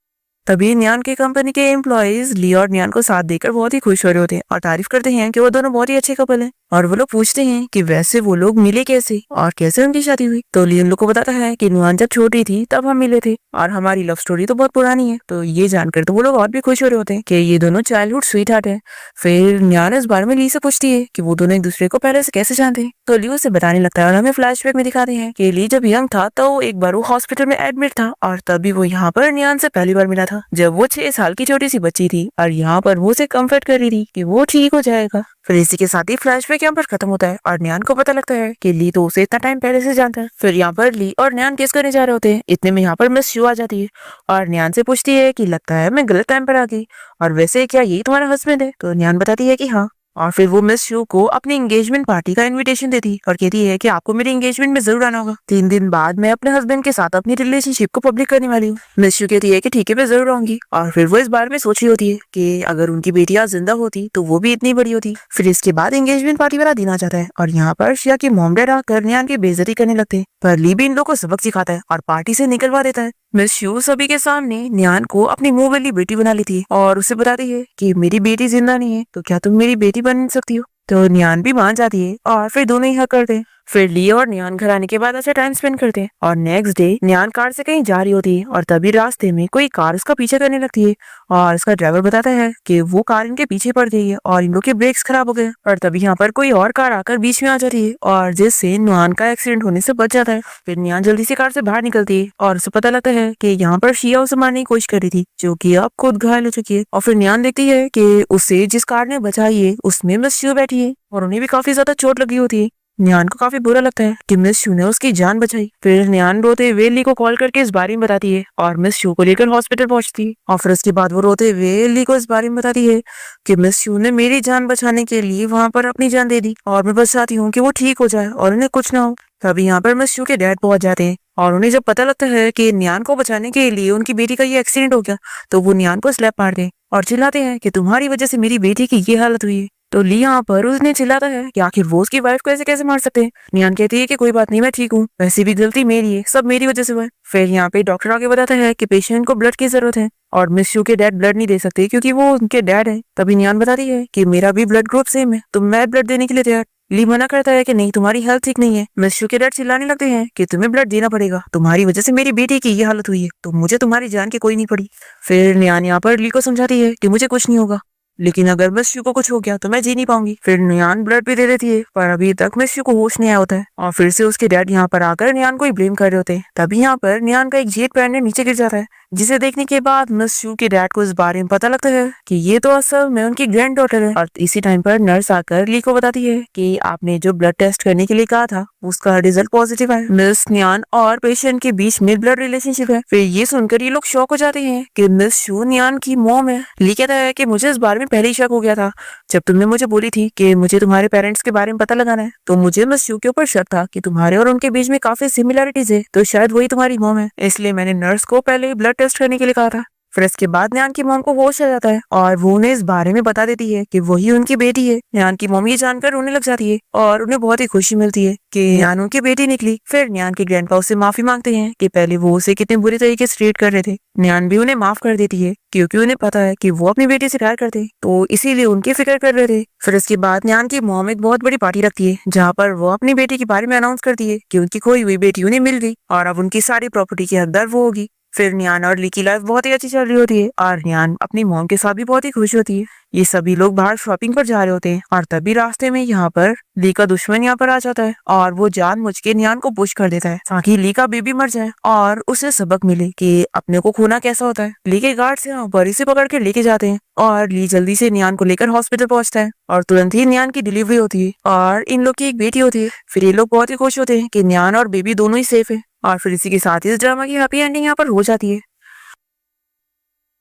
तभी नियान की कंपनी के एम्प्लॉइज ली और नियान को साथ देकर बहुत ही खुश हो रहे होते हैं और तारीफ करते हैं कि वो दोनों बहुत ही अच्छे कपल हैं। और वो लोग पूछते हैं कि वैसे वो लोग मिले कैसे और कैसे उनकी शादी हुई। तो ली उन लोग को बताता है कि नुआन जब छोटी थी तब हम मिले थे और हमारी लव स्टोरी तो बहुत पुरानी है। तो ये जानकर तो वो लोग और भी खुश हो रहे होते हैं कि ये दोनों चाइल्डहुड स्वीट हार्ट है। फिर न्यान इस बारे में ली से पूछती है कि वो दोनों एक दूसरे को पहले से कैसे जानते हैं। तो ली उसे बताने लगता है और हमें फ्लैशबैक में दिखाते हैं कि ली जब यंग था तो एक बार वो हॉस्पिटल में एडमिट था और तभी वो यहाँ पर न्यान से पहली बार मिला था जब वो 6 साल की छोटी सी बच्ची थी और यहाँ पर वो उसे कम्फर्ट कर रही थी कि वो ठीक हो जाएगा। फिर इसी के साथ ही फ्लैशबैक यहाँ पर खत्म होता है और न्यान को पता लगता है कि ली तो उसे इतना टाइम पहले से जानता है। फिर यहाँ पर ली और न्यान किस करने जा रहे होते हैं, इतने में यहाँ पर मिस शू आ जाती है और न्यान से पूछती है कि लगता है मैं गलत टाइम पर आ गई और वैसे क्या यही तुम्हारा हस्बैंड है। तो न्यान बताती है कि हाँ। और फिर वो मिस शू को अपनी एंगेजमेंट पार्टी का इनविटेशन देती और कहती है कि आपको मेरी एंगेजमेंट में जरूर आना होगा। 3 दिन बाद मैं अपने हस्बैंड के साथ अपनी रिलेशनशिप को पब्लिक करने वाली हूँ। मिस शू कहती है कि ठीक है मैं जरूर आऊंगी। और फिर वो इस बारे में सोच रही होती है कि अगर उनकी बेटी आज जिंदा होती तो वो भी इतनी बड़ी होती। फिर इसके बाद एंगेजमेंट पार्टी वाला दिन आ जाता है और यहाँ पर शिया के मॉम डैड आकर न्यान की बेइज्जती करने लगते हैं, पर ली भी इन लोगों को सबक सिखाता है और पार्टी से निकलवा देता है। मिस शू सभी के सामने न्यान को अपनी मुंह वाली बेटी बना लेती है और उसे बताती है कि मेरी बेटी जिंदा नहीं है तो क्या तुम मेरी बेटी बन सकती हो। तो न्यान भी मान जाती है और फिर दोनों ही हक करते हैं। फिर ली और न्यान घर आने के बाद अच्छा टाइम स्पेंड करते हैं और नेक्स्ट डे न्यान कार से कहीं जा रही होती है और तभी रास्ते में कोई कार उसका पीछे करने लगती है और इसका ड्राइवर बताता है कि वो कार इनके पीछे पड़ गई है और इन लोग के ब्रेक्स खराब हो गए और तभी यहाँ पर कोई और कार आकर बीच में आ जाती है और जिससे न्यान का एक्सीडेंट होने से बच जाता है। फिर न्यान जल्दी से कार से बाहर निकलती है और उसे पता लगता है कि यहाँ पर शिया उसे मारने की कोशिश कर रही थी जो कि अब खुद घायल हो चुकी है। और फिर न्यान देखती है कि उसे जिस कार ने बचाई है उसमें मिस शू बैठी है और उन्हें भी काफी ज्यादा चोट लगी होती है। न्यान को काफी बुरा लगता है कि मिस शू ने उसकी जान बचाई। फिर न्यान रोते हुए ली को कॉल करके इस बारे में बताती है और मिस शू को लेकर हॉस्पिटल पहुंचती है और फिर उसके बाद वो रोते हुए ली को इस बारे में बताती है कि मिस शू ने मेरी जान बचाने के लिए वहां पर अपनी जान दे दी और मैं बस चाहती हूँ कि वो ठीक हो जाए और उन्हें कुछ ना हो। तभी यहाँ पर मिस शू के डैड पहुंच जाते हैं और उन्हें जब पता लगता है कि न्यान को बचाने के लिए उनकी बेटी का ये एक्सीडेंट हो गया तो वो न्यान को स्लैप मारते हैं और चिल्लाते हैं कि तुम्हारी वजह से मेरी बेटी की ये हालत हुई है। तो ली यहाँ पर उसने चिल्लाता है कि आखिर वो उसकी वाइफ को ऐसे कैसे मार सकते हैं। न्यान कहती है कि कोई बात नहीं मैं ठीक हूँ, वैसे भी गलती मेरी है, सब मेरी वजह से हुआ है। फिर यहाँ पे डॉक्टर आगे बताता है कि पेशेंट को ब्लड की जरूरत है और मिस शू के डैड ब्लड नहीं दे सकते क्योंकि वो उनके डैड है। तभी न्यान बताती है कि मेरा भी ब्लड ग्रुप सेम है तो मैं ब्लड देने के लिए तैयार। ली मना करता है कि नहीं तुम्हारी हेल्थ ठीक नहीं है। मिस शू के डैड चिल्लाने लगते हैं कि तुम्हें ब्लड देना पड़ेगा, तुम्हारी वजह से मेरी बेटी की ये हालत हुई है तो मुझे तुम्हारी जान की कोई नहीं पड़ी। फिर न्यान यहाँ पर ली को समझाती है कि मुझे कुछ नहीं होगा लेकिन अगर मिस शू को कुछ हो गया तो मैं जी नहीं पाऊंगी। फिर न्यान ब्लड भी दे देती है पर अभी तक मिस शू को होश नहीं आया होता है और फिर से उसके डैड यहाँ पर आकर न्यान को ही ब्लेम कर रहे होते हैं। तभी यहाँ पर न्यान का एक जेट पैंडेंट नीचे गिर जाता है जिसे देखने के बाद मिस शू के डैड को इस बारे में पता लगता है कि ये तो असल में उनकी ग्रैंड डॉटर है। और इसी टाइम पर नर्स आकर ली को बताती है कि आपने जो ब्लड टेस्ट करने के लिए कहा था उसका रिजल्ट पॉजिटिव है। मिस न्यान और पेशेंट के बीच में ब्लड रिलेशनशिप है। फिर ये सुनकर ये लोग शॉक हो जाते हैं कि मिस शू न्यान की मॉम है। ली कहता है कि मुझे इस बारे में पहले ही शक हो गया था जब तुमने मुझे बोली थी कि मुझे तुम्हारे पेरेंट्स के बारे में पता लगाना है तो मुझे मिस शू के ऊपर शक था कि तुम्हारे और उनके बीच में काफी सिमिलरिटीज है तो शायद वही तुम्हारी मॉम है, इसलिए मैंने नर्स को पहले ब्लड टेस्ट करने के लिए कहा था। फिर इसके बाद न्यान की मॉम को होश आ जाता है और वो उन्हें इस बारे में बता देती है कि वही उनकी बेटी है। न्यान की मॉम ये जानकर रोने लग जाती है और उन्हें बहुत ही खुशी मिलती है कि न्यान उनकी बेटी निकली। फिर न्यान के ग्रैंडपा उससे माफी मांगते हैं कि पहले वो उसे कितने बुरी तरीके से ट्रीट कर रहे थे। न्यान भी उन्हें माफ कर देती है क्योंकि उन्हें पता है कि वो अपनी बेटी से प्यार करते तो इसीलिए उनकी फिक्र कर रहे थे। फिर इसके बाद न्यान की मॉम एक बहुत बड़ी पार्टी रखती है जहाँ पर वो अपनी बेटी के बारे में अनाउंस करती है कि उनकी खोई हुई बेटी उन्हें मिल गई और अब उनकी सारी प्रॉपर्टी की हकदार वो होगी। फिर न्यान और ली की लाइफ बहुत ही अच्छी चल रही होती है और न्यान अपनी मॉम के साथ भी बहुत ही खुश होती है। ये सभी लोग बाहर शॉपिंग पर जा रहे होते हैं और तभी रास्ते में यहाँ पर ली का दुश्मन यहाँ पर आ जाता है और वो जानबूझ के न्यान को पुश कर देता है ताकि ली का बेबी मर जाए और उसे सबक मिले कि अपने को खोना कैसा होता है। ली के गार्ड से बड़ी से पकड़ के लेके जाते हैं और ली जल्दी से न्यान को लेकर हॉस्पिटल पहुंचता है और तुरंत ही न्यान की डिलीवरी होती है और इन लोग की एक बेटी होती है। फिर ये लोग बहुत ही खुश होते हैं कि न्यान और बेबी दोनों ही सेफ है और फिर इसी के साथ इस ड्रामा की हैप्पी एंडिंग यहाँ पर हो जाती है।